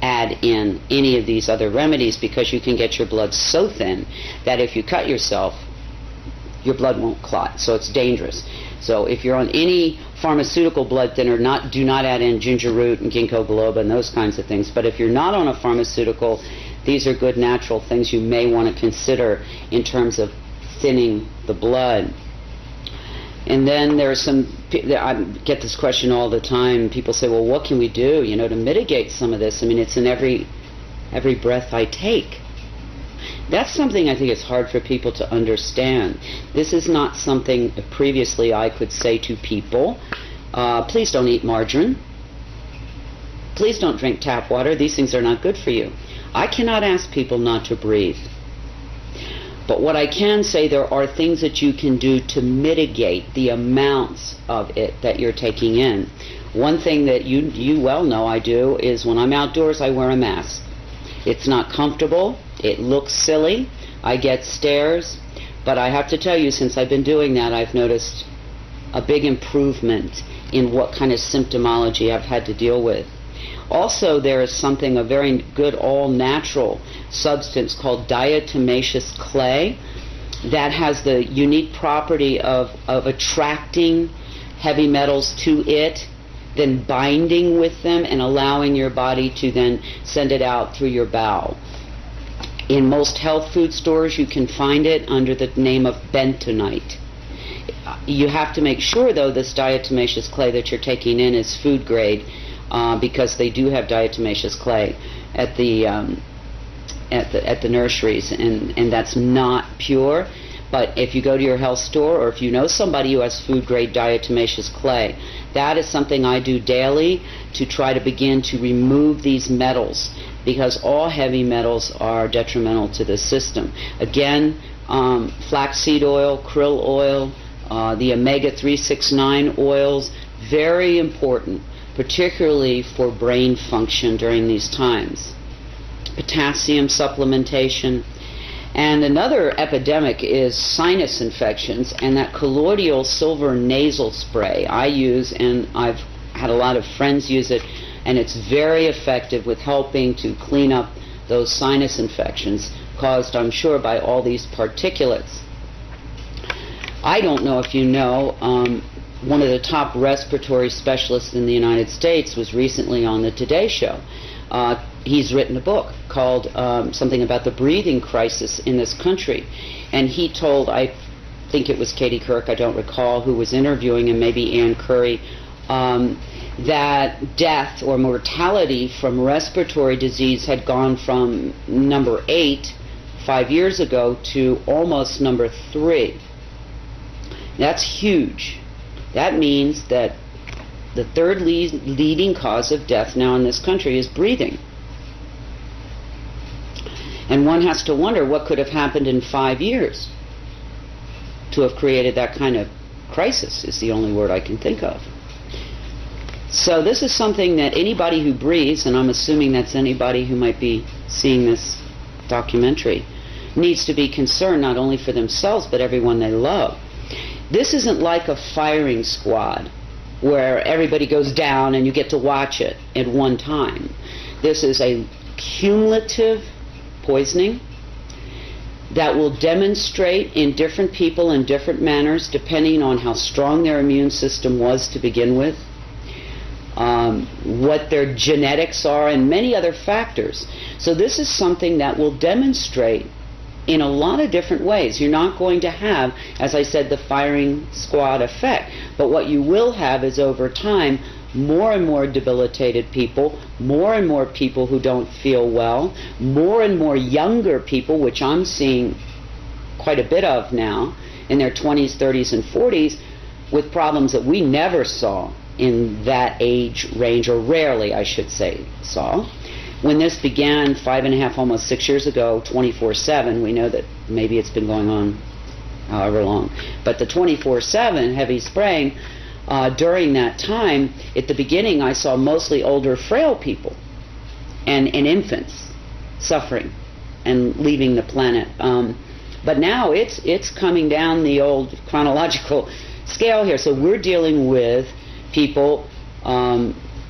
add in any of these other remedies, because you can get your blood so thin that if you cut yourself, your blood won't clot. So it's dangerous. So if you're on any pharmaceutical blood thinner, do not add in ginger root and ginkgo biloba and those kinds of things. But if you're not on a pharmaceutical, these are good natural things you may want to consider in terms of thinning the blood. And then there are I get this question all the time. People say, well, what can we do, to mitigate some of this? I mean, it's in every breath I take. That's something I think is hard for people to understand. This is not something previously I could say to people, please don't eat margarine. Please don't drink tap water. These things are not good for you. I cannot ask people not to breathe. But what I can say, there are things that you can do to mitigate the amounts of it that you're taking in. One thing that you well know I do is when I'm outdoors, I wear a mask. It's not comfortable. It looks silly. I get stares. But I have to tell you, since I've been doing that, I've noticed a big improvement in what kind of symptomology I've had to deal with. Also, there is a very good all-natural substance called diatomaceous clay that has the unique property of attracting heavy metals to it, then binding with them and allowing your body to then send it out through your bowel. In most health food stores, you can find it under the name of bentonite. You have to make sure, though, this diatomaceous clay that you're taking in is food grade, because they do have diatomaceous clay at the nurseries, and that's not pure. But if you go to your health store, or if you know somebody who has food grade diatomaceous clay, that is something I do daily to try to begin to remove these metals, because all heavy metals are detrimental to the system. Again, flaxseed oil, krill oil, the omega-369 oils, very important, particularly for brain function during these times. Potassium supplementation. And another epidemic is sinus infections, and that colloidal silver nasal spray I use, and I've had a lot of friends use it, and it's very effective with helping to clean up those sinus infections caused, I'm sure, by all these particulates. I don't know if you know, one of the top respiratory specialists in the United States was recently on the Today Show. He's written a book called something about the breathing crisis in this country. And he told, I think it was Katie Couric, I don't recall who was interviewing him, maybe Ann Curry, that death or mortality from respiratory disease had gone from number 8 5 years ago to almost number 3. That's huge. That means that the third leading cause of death now in this country is breathing. And one has to wonder what could have happened in 5 years to have created that kind of crisis, is the only word I can think of. So this is something that anybody who breathes, and I'm assuming that's anybody who might be seeing this documentary, needs to be concerned not only for themselves but everyone they love. This isn't like a firing squad where everybody goes down and you get to watch it at one time. This is a cumulative poisoning that will demonstrate in different people in different manners depending on how strong their immune system was to begin with, what their genetics are, and many other factors. So this is something that will demonstrate in a lot of different ways. You're not going to have, as I said, the firing squad effect, but what you will have is over time more and more debilitated people, more and more people who don't feel well, more and more younger people, which I'm seeing quite a bit of now, in their 20s, 30s, and 40s, with problems that we never saw in that age range, or rarely, I should say, saw. When this began 5.5, almost 6 years ago, 24/7, we know that maybe it's been going on however long, but the 24/7 heavy spraying, during that time, at the beginning I saw mostly older, frail people and infants suffering and leaving the planet. But now it's coming down the old chronological scale here. So we're dealing with people,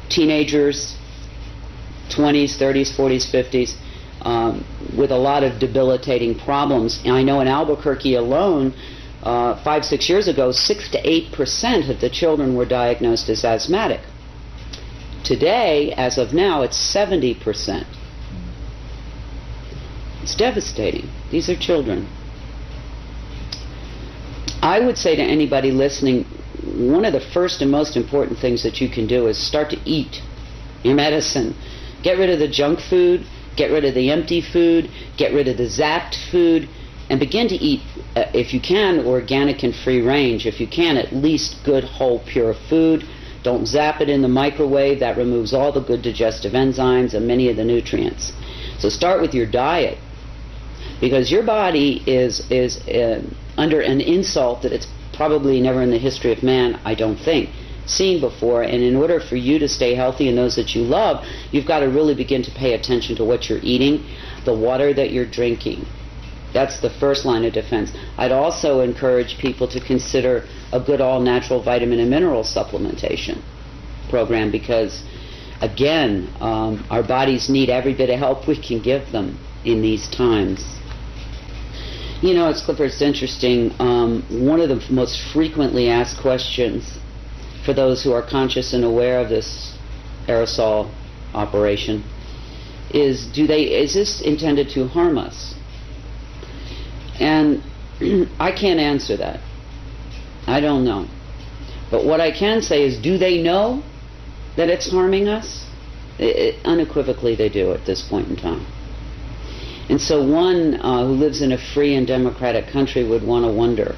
teenagers, 20s, 30s, 40s, 50s, with a lot of debilitating problems. And I know in Albuquerque alone, 5-6 years ago, 6 to 8% of the children were diagnosed as asthmatic. Today, as of now, it's 70%. It's devastating. These are children. I would say to anybody listening, one of the first and most important things that you can do is start to eat your medicine. Get rid of the junk food, get rid of the empty food, get rid of the zapped food, and begin to eat, if you can, organic and free range. If you can, at least good, whole, pure food. Don't zap it in the microwave. That removes all the good digestive enzymes and many of the nutrients. So start with your diet, because your body is under an insult that it's probably never in the history of man, I don't think, seen before. And in order for you to stay healthy and those that you love, you've got to really begin to pay attention to what you're eating, the water that you're drinking. That's the first line of defense. I'd also encourage people to consider a good all-natural vitamin and mineral supplementation program, because, again, our bodies need every bit of help we can give them in these times. You know, it's Clifford, it's interesting. One of the most frequently asked questions for those who are conscious and aware of this aerosol operation is, is this intended to harm us? And I can't answer that. I don't know. But what I can say is, do they know that it's harming us? Unequivocally they do at this point in time. And so one who lives in a free and democratic country would want to wonder,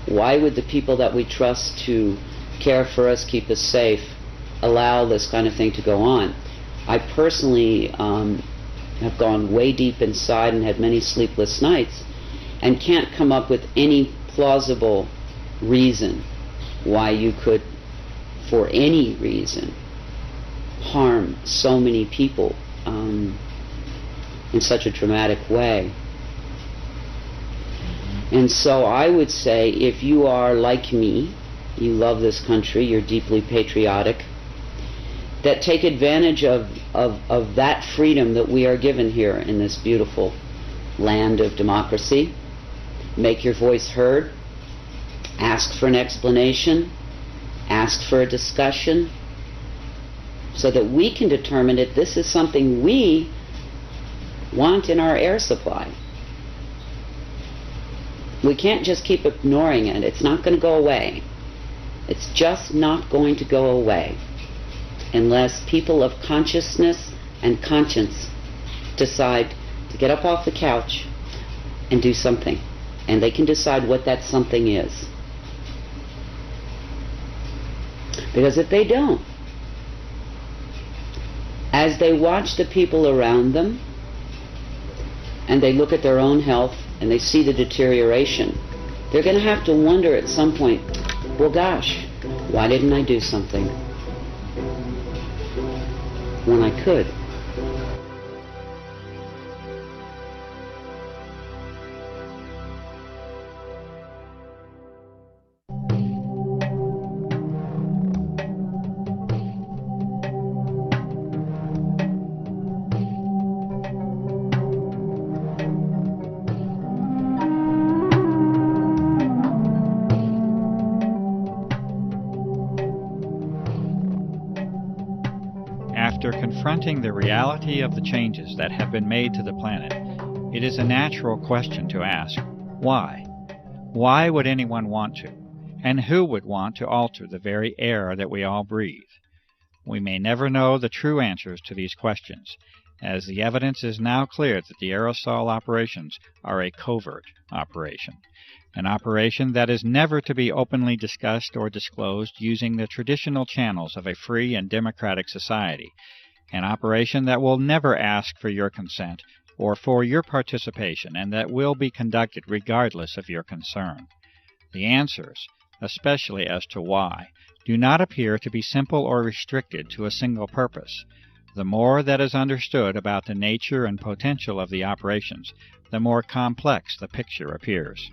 why would the people that we trust to care for us, keep us safe, allow this kind of thing to go on? I personally have gone way deep inside and had many sleepless nights, and can't come up with any plausible reason why you could, for any reason, harm so many people in such a dramatic way. And so I would say, if you are like me, you love this country, you're deeply patriotic, that take advantage of that freedom that we are given here in this beautiful land of democracy. Make your voice heard, ask for an explanation, ask for a discussion, so that we can determine if this is something we want in our air supply. We can't just keep ignoring it. It's not going to go away. It's just not going to go away unless people of consciousness and conscience decide to get up off the couch and do something. And they can decide what that something is. Because if they don't, as they watch the people around them and they look at their own health and they see the deterioration, they're going to have to wonder at some point, well, gosh, why didn't I do something when I could? After confronting the reality of the changes that have been made to the planet, it is a natural question to ask, why? Why would anyone want to? And who would want to alter the very air that we all breathe? We may never know the true answers to these questions, as the evidence is now clear that the aerosol operations are a covert operation, an operation that is never to be openly discussed or disclosed using the traditional channels of a free and democratic society, an operation that will never ask for your consent or for your participation, and that will be conducted regardless of your concern. The answers, especially as to why, do not appear to be simple or restricted to a single purpose. The more that is understood about the nature and potential of the operations, the more complex the picture appears.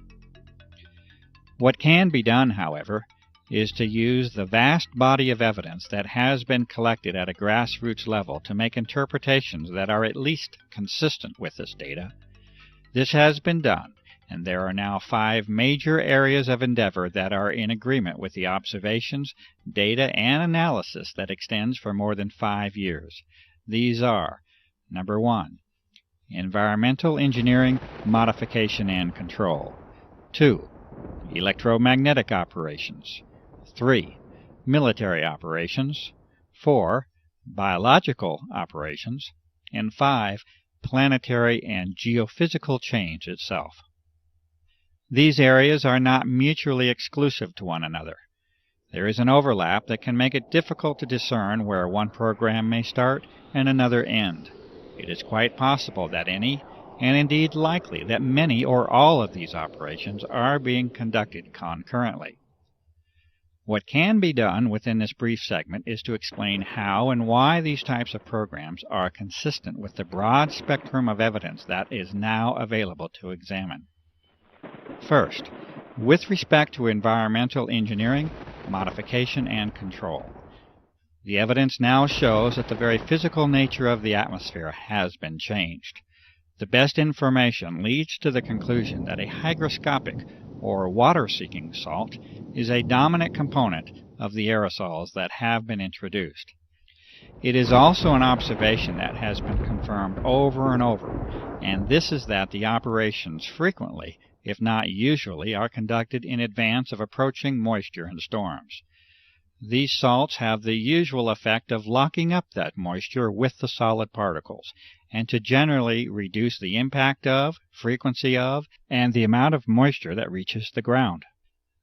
What can be done, however, is to use the vast body of evidence that has been collected at a grassroots level to make interpretations that are at least consistent with this data. This has been done, and there are now 5 major areas of endeavor that are in agreement with the observations, data, and analysis that extends for more than 5 years. These are: number 1, environmental engineering, modification, and control; 2, electromagnetic operations; 3, military operations; 4, biological operations; and 5, planetary and geophysical change itself. These areas are not mutually exclusive to one another. There is an overlap that can make it difficult to discern where one program may start and another end. It is quite possible that any, and indeed likely that many or all of these operations are being conducted concurrently. What can be done within this brief segment is to explain how and why these types of programs are consistent with the broad spectrum of evidence that is now available to examine. First, with respect to environmental engineering, modification, and control. The evidence now shows that the very physical nature of the atmosphere has been changed. The best information leads to the conclusion that a hygroscopic, or water-seeking salt, is a dominant component of the aerosols that have been introduced. It is also an observation that has been confirmed over and over, and this is that the operations frequently, if not usually, are conducted in advance of approaching moisture and storms. These salts have the usual effect of locking up that moisture with the solid particles, and to generally reduce the impact of, frequency of, and the amount of moisture that reaches the ground.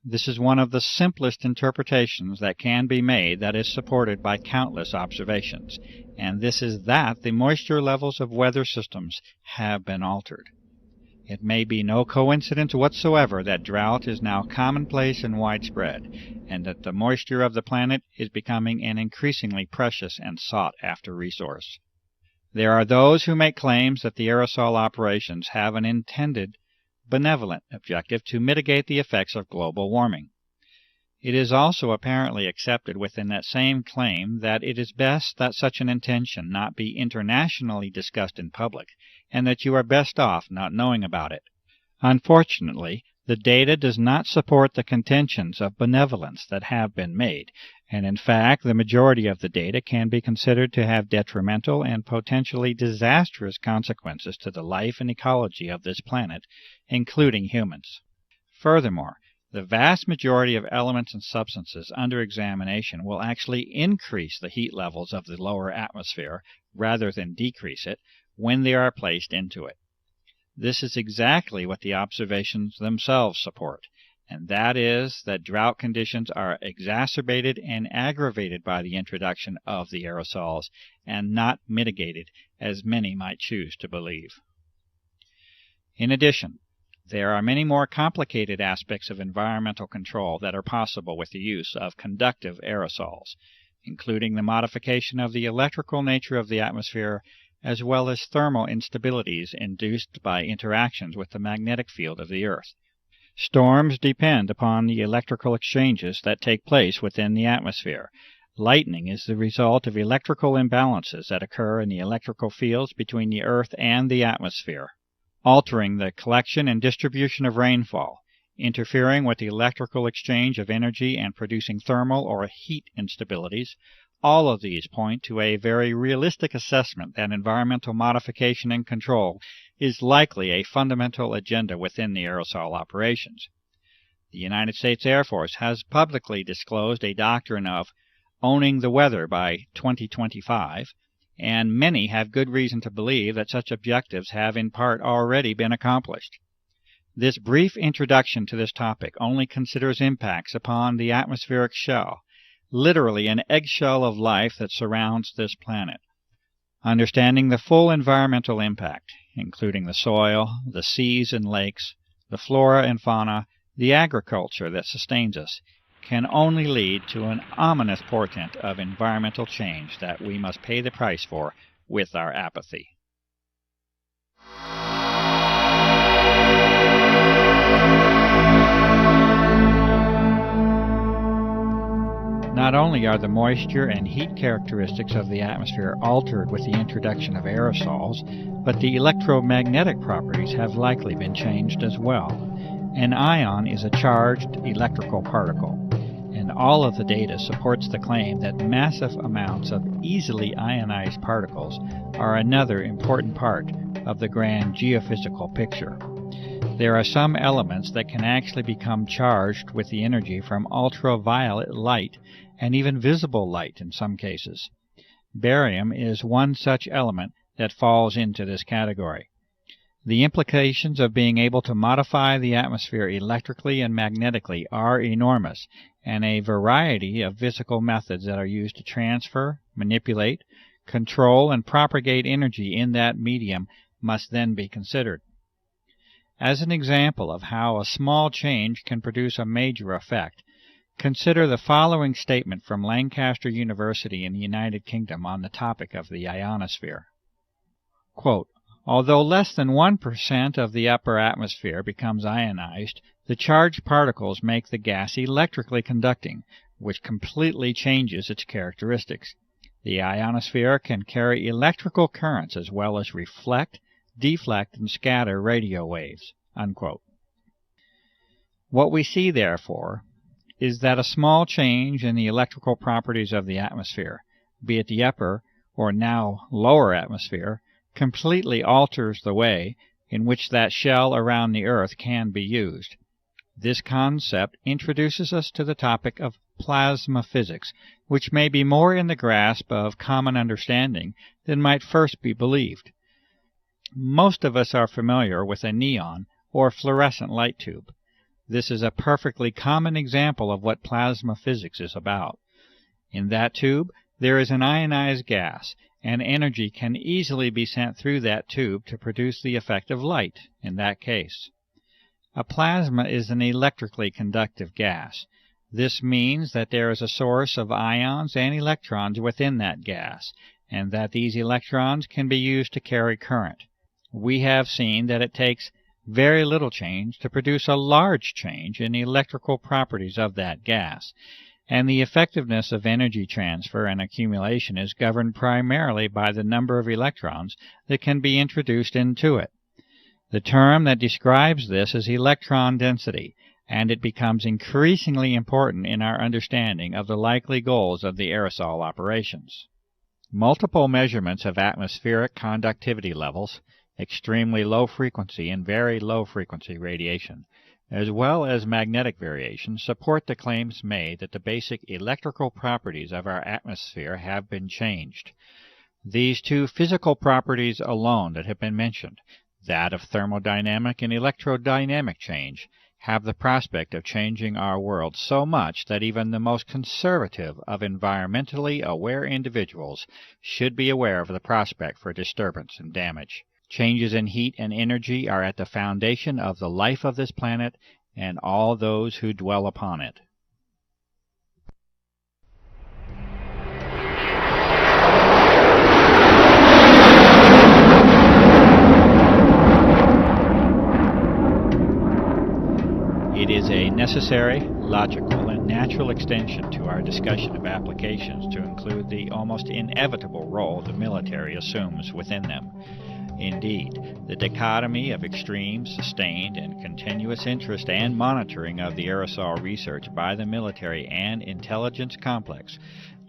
This is one of the simplest interpretations that can be made that is supported by countless observations, and this is that the moisture levels of weather systems have been altered. It may be no coincidence whatsoever that drought is now commonplace and widespread, and that the moisture of the planet is becoming an increasingly precious and sought-after resource. There are those who make claims that the aerosol operations have an intended, benevolent objective to mitigate the effects of global warming. It is also apparently accepted within that same claim that it is best that such an intention not be internationally discussed in public, and that you are best off not knowing about it. Unfortunately, the data does not support the contentions of benevolence that have been made, and in fact the majority of the data can be considered to have detrimental and potentially disastrous consequences to the life and ecology of this planet, including humans. Furthermore, the vast majority of elements and substances under examination will actually increase the heat levels of the lower atmosphere rather than decrease it when they are placed into it. This is exactly what the observations themselves support, and that is that drought conditions are exacerbated and aggravated by the introduction of the aerosols and not mitigated, as many might choose to believe. In addition, there are many more complicated aspects of environmental control that are possible with the use of conductive aerosols, including the modification of the electrical nature of the atmosphere as well as thermal instabilities induced by interactions with the magnetic field of the Earth. Storms depend upon the electrical exchanges that take place within the atmosphere. Lightning is the result of electrical imbalances that occur in the electrical fields between the Earth and the atmosphere, altering the collection and distribution of rainfall, interfering with the electrical exchange of energy and producing thermal or heat instabilities. All of these point to a very realistic assessment that environmental modification and control is likely a fundamental agenda within the aerosol operations. The United States Air Force has publicly disclosed a doctrine of owning the weather by 2025, and many have good reason to believe that such objectives have in part already been accomplished. This brief introduction to this topic only considers impacts upon the atmospheric shell, literally an eggshell of life that surrounds this planet. Understanding the full environmental impact, including the soil, the seas and lakes, the flora and fauna, the agriculture that sustains us, can only lead to an ominous portent of environmental change that we must pay the price for with our apathy. Not only are the moisture and heat characteristics of the atmosphere altered with the introduction of aerosols, but the electromagnetic properties have likely been changed as well. An ion is a charged electrical particle, and all of the data supports the claim that massive amounts of easily ionized particles are another important part of the grand geophysical picture. There are some elements that can actually become charged with the energy from ultraviolet light and even visible light in some cases. Barium is one such element that falls into this category. The implications of being able to modify the atmosphere electrically and magnetically are enormous, and a variety of physical methods that are used to transfer, manipulate, control, and propagate energy in that medium must then be considered. As an example of how a small change can produce a major effect, consider the following statement from Lancaster University in the United Kingdom on the topic of the ionosphere. Quote, "Although less than 1% of the upper atmosphere becomes ionized, the charged particles make the gas electrically conducting, which completely changes its characteristics. The ionosphere can carry electrical currents as well as reflect, deflect, and scatter radio waves." Unquote. What we see, therefore, is that a small change in the electrical properties of the atmosphere, be it the upper or now lower atmosphere, completely alters the way in which that shell around the Earth can be used. This concept introduces us to the topic of plasma physics, which may be more in the grasp of common understanding than might first be believed. Most of us are familiar with a neon or fluorescent light tube. This is a perfectly common example of what plasma physics is about. In that tube, there is an ionized gas, and energy can easily be sent through that tube to produce the effect of light in that case. A plasma is an electrically conductive gas. This means that there is a source of ions and electrons within that gas, and that these electrons can be used to carry current. We have seen that it takes very little change to produce a large change in the electrical properties of that gas, and the effectiveness of energy transfer and accumulation is governed primarily by the number of electrons that can be introduced into it. The term that describes this is electron density, and it becomes increasingly important in our understanding of the likely goals of the aerosol operations. Multiple measurements of atmospheric conductivity levels, extremely low frequency and very low frequency radiation, as well as magnetic variation, support the claims made that the basic electrical properties of our atmosphere have been changed. These two physical properties alone that have been mentioned, that of thermodynamic and electrodynamic change, have the prospect of changing our world so much that even the most conservative of environmentally aware individuals should be aware of the prospect for disturbance and damage. Changes in heat and energy are at the foundation of the life of this planet and all those who dwell upon it. It is a necessary, logical, and natural extension to our discussion of applications to include the almost inevitable role the military assumes within them. Indeed, the dichotomy of extreme, sustained, and continuous interest and monitoring of the aerosol research by the military and intelligence complex,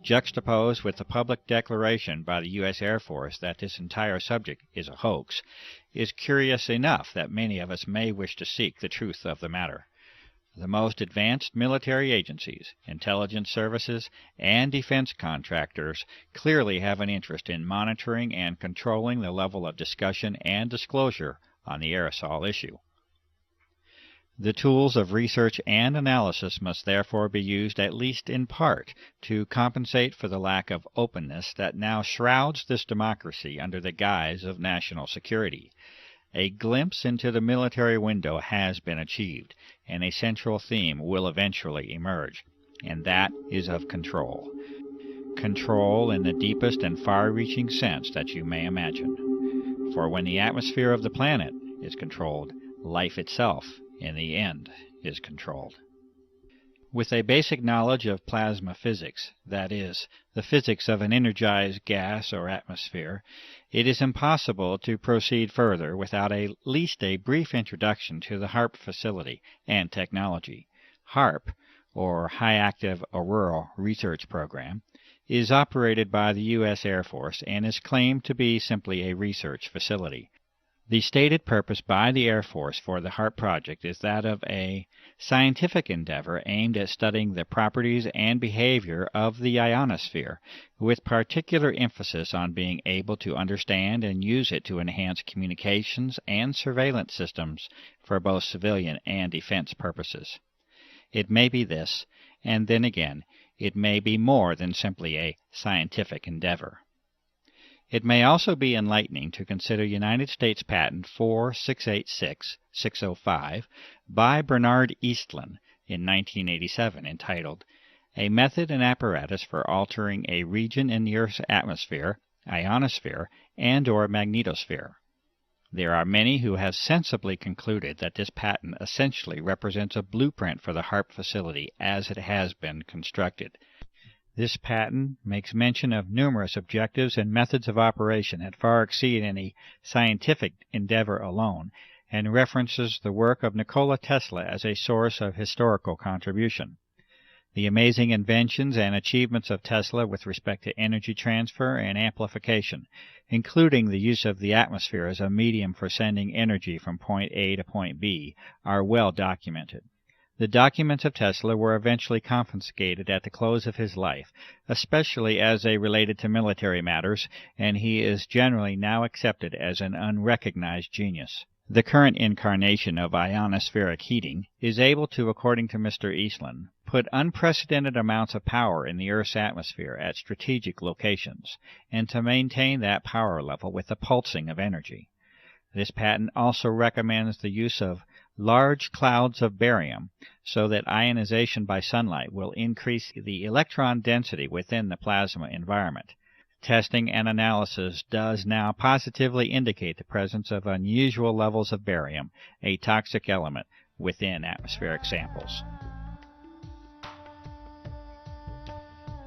juxtaposed with the public declaration by the U.S. Air Force that this entire subject is a hoax, is curious enough that many of us may wish to seek the truth of the matter. The most advanced military agencies, intelligence services, and defense contractors clearly have an interest in monitoring and controlling the level of discussion and disclosure on the aerosol issue. The tools of research and analysis must therefore be used at least in part to compensate for the lack of openness that now shrouds this democracy under the guise of national security. A glimpse into the military window has been achieved, and a central theme will eventually emerge, and that is of control. Control in the deepest and far-reaching sense that you may imagine. For when the atmosphere of the planet is controlled, life itself, in the end, is controlled. With a basic knowledge of plasma physics, that is, the physics of an energized gas or atmosphere, it is impossible to proceed further without at least a brief introduction to the HARP facility and technology. HARP, or High Active Auroral Research Program, is operated by the U.S. Air Force and is claimed to be simply a research facility. The stated purpose by the Air Force for the HARP project is that of a scientific endeavor aimed at studying the properties and behavior of the ionosphere, with particular emphasis on being able to understand and use it to enhance communications and surveillance systems for both civilian and defense purposes. It may be this, and then again, it may be more than simply a scientific endeavor. It may also be enlightening to consider United States Patent 4686605 by Bernard Eastlund in 1987 entitled, A Method and Apparatus for Altering a Region in the Earth's Atmosphere, Ionosphere, and/or Magnetosphere. There are many who have sensibly concluded that this patent essentially represents a blueprint for the HARP facility as it has been constructed. This patent makes mention of numerous objectives and methods of operation that far exceed any scientific endeavor alone, and references the work of Nikola Tesla as a source of historical contribution. The amazing inventions and achievements of Tesla with respect to energy transfer and amplification, including the use of the atmosphere as a medium for sending energy from point A to point B, are well documented. The documents of Tesla were eventually confiscated at the close of his life, especially as they related to military matters, and he is generally now accepted as an unrecognized genius. The current incarnation of ionospheric heating is able to, according to Mr. Eastland, put unprecedented amounts of power in the Earth's atmosphere at strategic locations, and to maintain that power level with the pulsing of energy. This patent also recommends the use of large clouds of barium so that ionization by sunlight will increase the electron density within the plasma environment. Testing and analysis does now positively indicate the presence of unusual levels of barium, a toxic element, within atmospheric samples.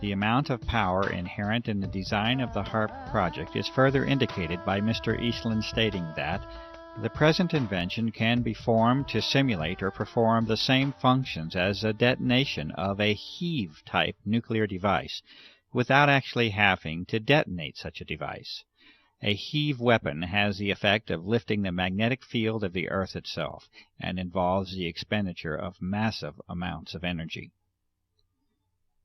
The amount of power inherent in the design of the HARP project is further indicated by Mr. Eastland stating that the present invention can be formed to simulate or perform the same functions as a detonation of a heave-type nuclear device, without actually having to detonate such a device. A heave weapon has the effect of lifting the magnetic field of the Earth itself, and involves the expenditure of massive amounts of energy.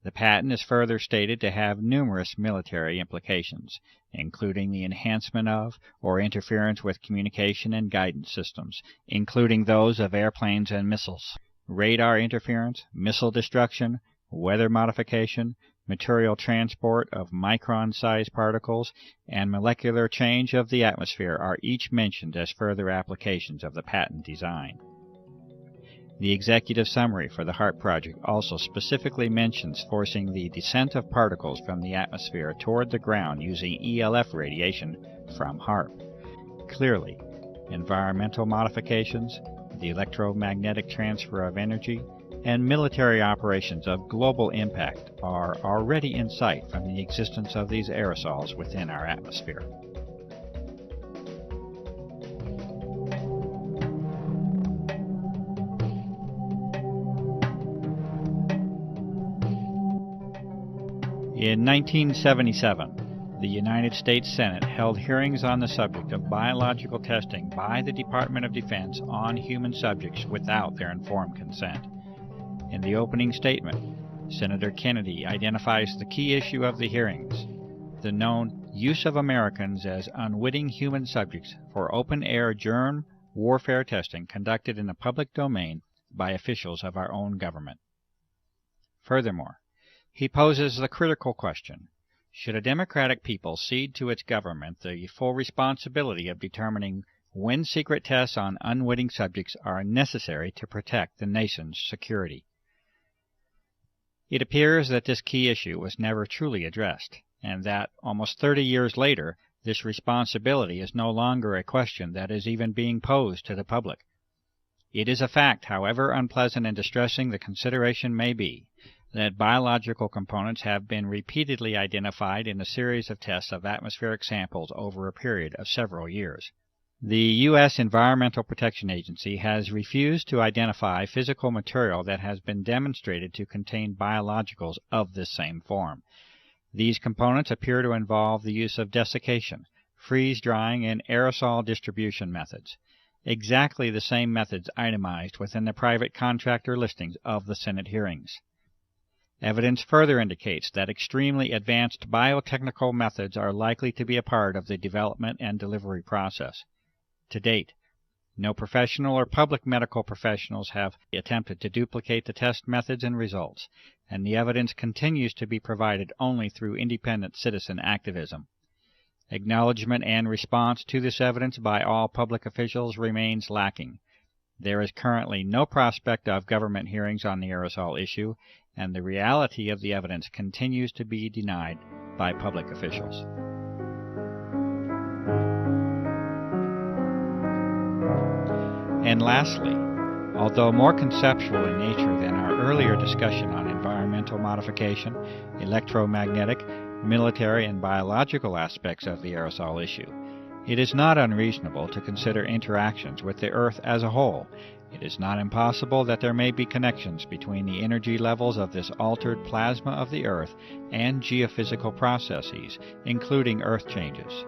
The patent is further stated to have numerous military implications, including the enhancement of or interference with communication and guidance systems, including those of airplanes and missiles, radar interference, missile destruction, weather modification, material transport of micron-sized particles, and molecular change of the atmosphere are each mentioned as further applications of the patent design. The executive summary for the HARP project also specifically mentions forcing the descent of particles from the atmosphere toward the ground using ELF radiation from HARP. Clearly, environmental modifications, the electromagnetic transfer of energy, and military operations of global impact are already in sight from the existence of these aerosols within our atmosphere. In 1977, the United States Senate held hearings on the subject of biological testing by the Department of Defense on human subjects without their informed consent. In the opening statement, Senator Kennedy identifies the key issue of the hearings, the known use of Americans as unwitting human subjects for open-air germ warfare testing conducted in the public domain by officials of our own government. Furthermore, he poses the critical question, should a democratic people cede to its government the full responsibility of determining when secret tests on unwitting subjects are necessary to protect the nation's security? It appears that this key issue was never truly addressed, and that, almost 30 years later, this responsibility is no longer a question that is even being posed to the public. It is a fact, however unpleasant and distressing the consideration may be, that biological components have been repeatedly identified in a series of tests of atmospheric samples over a period of several years. The U.S. Environmental Protection Agency has refused to identify physical material that has been demonstrated to contain biologicals of this same form. These components appear to involve the use of desiccation, freeze-drying, and aerosol distribution methods, exactly the same methods itemized within the private contractor listings of the Senate hearings. Evidence further indicates that extremely advanced biotechnical methods are likely to be a part of the development and delivery process. To date, no professional or public medical professionals have attempted to duplicate the test methods and results, and the evidence continues to be provided only through independent citizen activism. Acknowledgement and response to this evidence by all public officials remains lacking. There is currently no prospect of government hearings on the aerosol issue, and the reality of the evidence continues to be denied by public officials. And lastly, although more conceptual in nature than our earlier discussion on environmental modification, electromagnetic, military, and biological aspects of the aerosol issue, it is not unreasonable to consider interactions with the Earth as a whole. It is not impossible that there may be connections between the energy levels of this altered plasma of the Earth and geophysical processes, including Earth changes.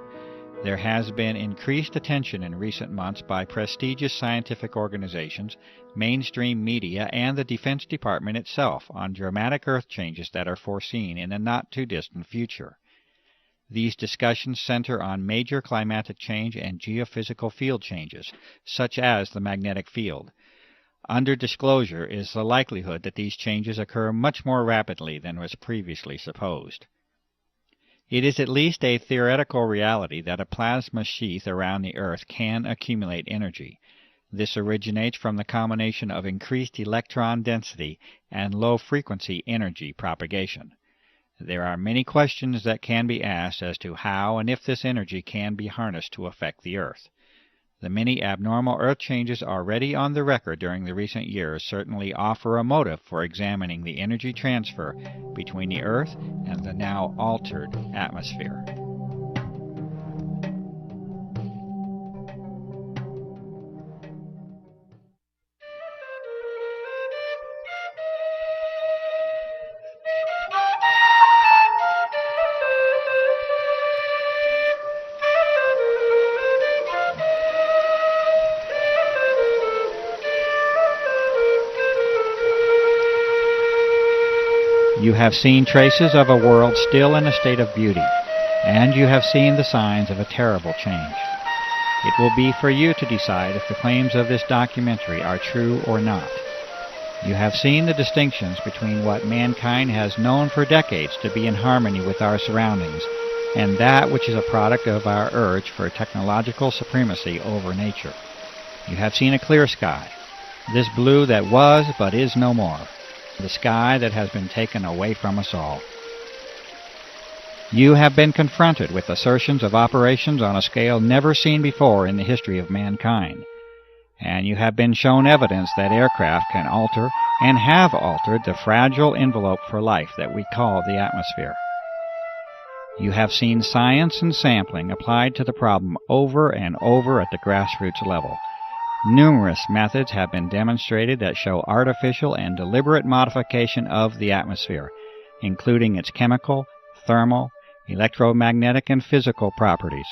There has been increased attention in recent months by prestigious scientific organizations, mainstream media, and the Defense Department itself on dramatic Earth changes that are foreseen in the not-too-distant future. These discussions center on major climatic change and geophysical field changes, such as the magnetic field. Under disclosure is the likelihood that these changes occur much more rapidly than was previously supposed. It is at least a theoretical reality that a plasma sheath around the Earth can accumulate energy. This originates from the combination of increased electron density and low-frequency energy propagation. There are many questions that can be asked as to how and if this energy can be harnessed to affect the Earth. The many abnormal Earth changes already on the record during the recent years certainly offer a motive for examining the energy transfer between the Earth and the now altered atmosphere. You have seen traces of a world still in a state of beauty, and you have seen the signs of a terrible change. It will be for you to decide if the claims of this documentary are true or not. You have seen the distinctions between what mankind has known for decades to be in harmony with our surroundings, and that which is a product of our urge for technological supremacy over nature. You have seen a clear sky, this blue that was but is no more. The sky that has been taken away from us all. You have been confronted with assertions of operations on a scale never seen before in the history of mankind, and you have been shown evidence that aircraft can alter and have altered the fragile envelope for life that we call the atmosphere. You have seen science and sampling applied to the problem over and over at the grassroots level. Numerous methods have been demonstrated that show artificial and deliberate modification of the atmosphere, including its chemical, thermal, electromagnetic, and physical properties.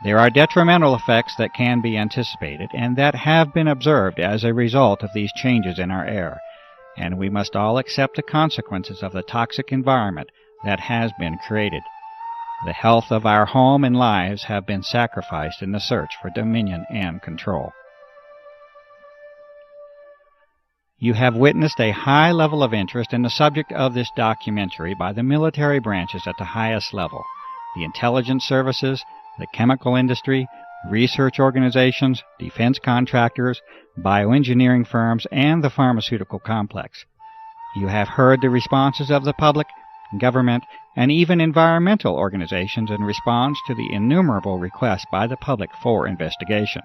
There are detrimental effects that can be anticipated and that have been observed as a result of these changes in our air, and we must all accept the consequences of the toxic environment that has been created. The health of our home and lives have been sacrificed in the search for dominion and control. You have witnessed a high level of interest in the subject of this documentary by the military branches at the highest level, the intelligence services, the chemical industry, research organizations, defense contractors, bioengineering firms, and the pharmaceutical complex. You have heard the responses of the public, government, and even environmental organizations in response to the innumerable requests by the public for investigation.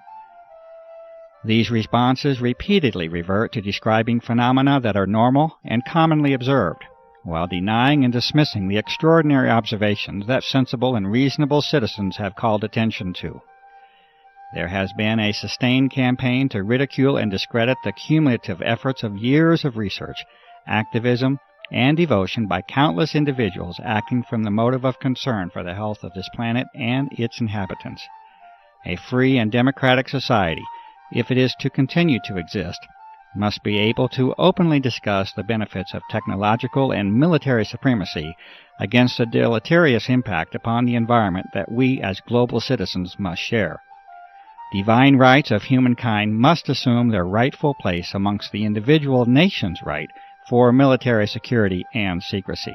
These responses repeatedly revert to describing phenomena that are normal and commonly observed, while denying and dismissing the extraordinary observations that sensible and reasonable citizens have called attention to. There has been a sustained campaign to ridicule and discredit the cumulative efforts of years of research, activism, and devotion by countless individuals acting from the motive of concern for the health of this planet and its inhabitants. A free and democratic society, if it is to continue to exist, must be able to openly discuss the benefits of technological and military supremacy against the deleterious impact upon the environment that we as global citizens must share. Divine rights of humankind must assume their rightful place amongst the individual nation's right for military security and secrecy.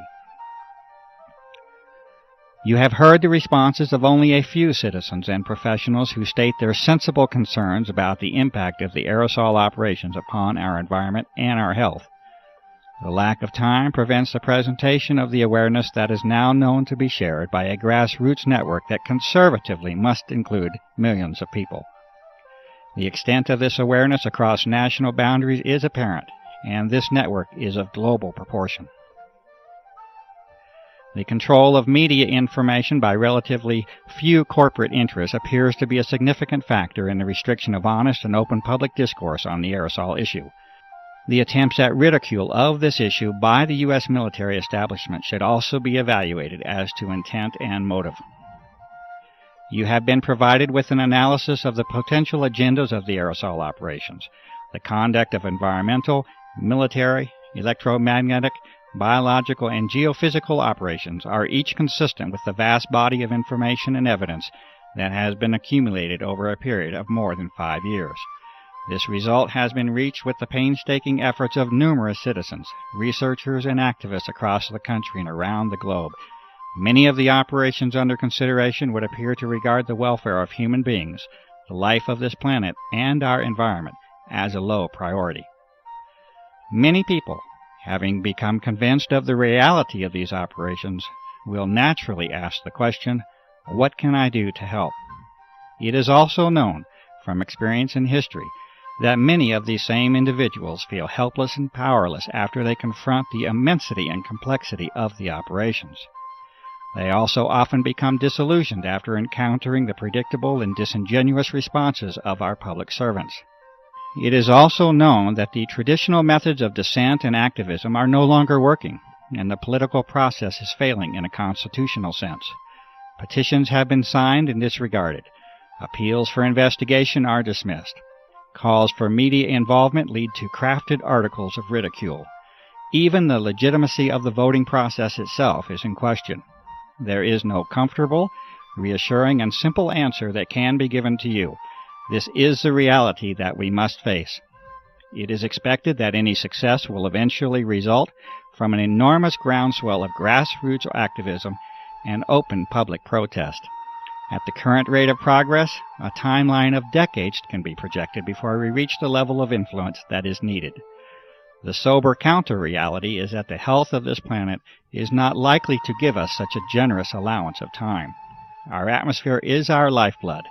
You have heard the responses of only a few citizens and professionals who state their sensible concerns about the impact of the aerosol operations upon our environment and our health. The lack of time prevents the presentation of the awareness that is now known to be shared by a grassroots network that conservatively must include millions of people. The extent of this awareness across national boundaries is apparent, and this network is of global proportion. The control of media information by relatively few corporate interests appears to be a significant factor in the restriction of honest and open public discourse on the aerosol issue. The attempts at ridicule of this issue by the U.S. military establishment should also be evaluated as to intent and motive. You have been provided with an analysis of the potential agendas of the aerosol operations, the conduct of environmental, military, electromagnetic, biological, and geophysical operations are each consistent with the vast body of information and evidence that has been accumulated over a period of more than 5 years. This result has been reached with the painstaking efforts of numerous citizens, researchers, and activists across the country and around the globe. Many of the operations under consideration would appear to regard the welfare of human beings, the life of this planet, and our environment as a low priority. Many people, having become convinced of the reality of these operations, will naturally ask the question, what can I do to help? It is also known from experience in history that many of these same individuals feel helpless and powerless after they confront the immensity and complexity of the operations. They also often become disillusioned after encountering the predictable and disingenuous responses of our public servants. It is also known that the traditional methods of dissent and activism are no longer working, and the political process is failing in a constitutional sense. Petitions have been signed and disregarded. Appeals for investigation are dismissed. Calls for media involvement lead to crafted articles of ridicule. Even the legitimacy of the voting process itself is in question. There is no comfortable, reassuring, and simple answer that can be given to you. This is the reality that we must face. It is expected that any success will eventually result from an enormous groundswell of grassroots activism and open public protest. At the current rate of progress, a timeline of decades can be projected before we reach the level of influence that is needed. The sober counter-reality is that the health of this planet is not likely to give us such a generous allowance of time. Our atmosphere is our lifeblood,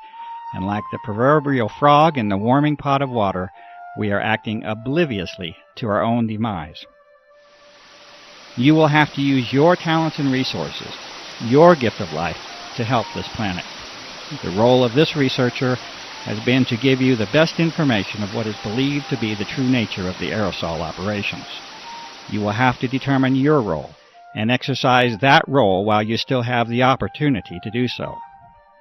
and like the proverbial frog in the warming pot of water, we are acting obliviously to our own demise. You will have to use your talents and resources, your gift of life, to help this planet. The role of this researcher has been to give you the best information of what is believed to be the true nature of the aerosol operations. You will have to determine your role and exercise that role while you still have the opportunity to do so.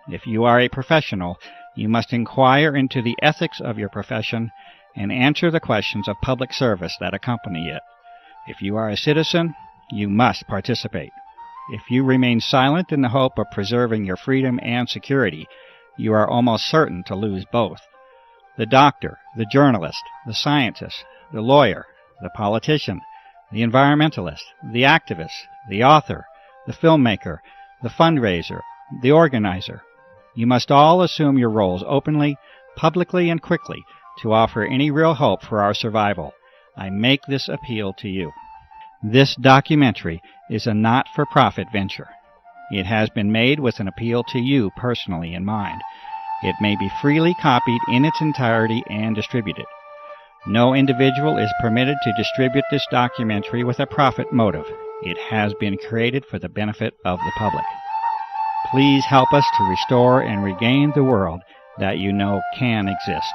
If you are a professional, you must inquire into the ethics of your profession and answer the questions of public service that accompany it. If you are a citizen, you must participate. If you remain silent in the hope of preserving your freedom and security, you are almost certain to lose both. The doctor, the journalist, the scientist, the lawyer, the politician, the environmentalist, the activist, the author, the filmmaker, the fundraiser, the organizer. You must all assume your roles openly, publicly, and quickly to offer any real hope for our survival. I make this appeal to you. This documentary is a not-for-profit venture. It has been made with an appeal to you personally in mind. It may be freely copied in its entirety and distributed. No individual is permitted to distribute this documentary with a profit motive. It has been created for the benefit of the public. Please help us to restore and regain the world that you know can exist.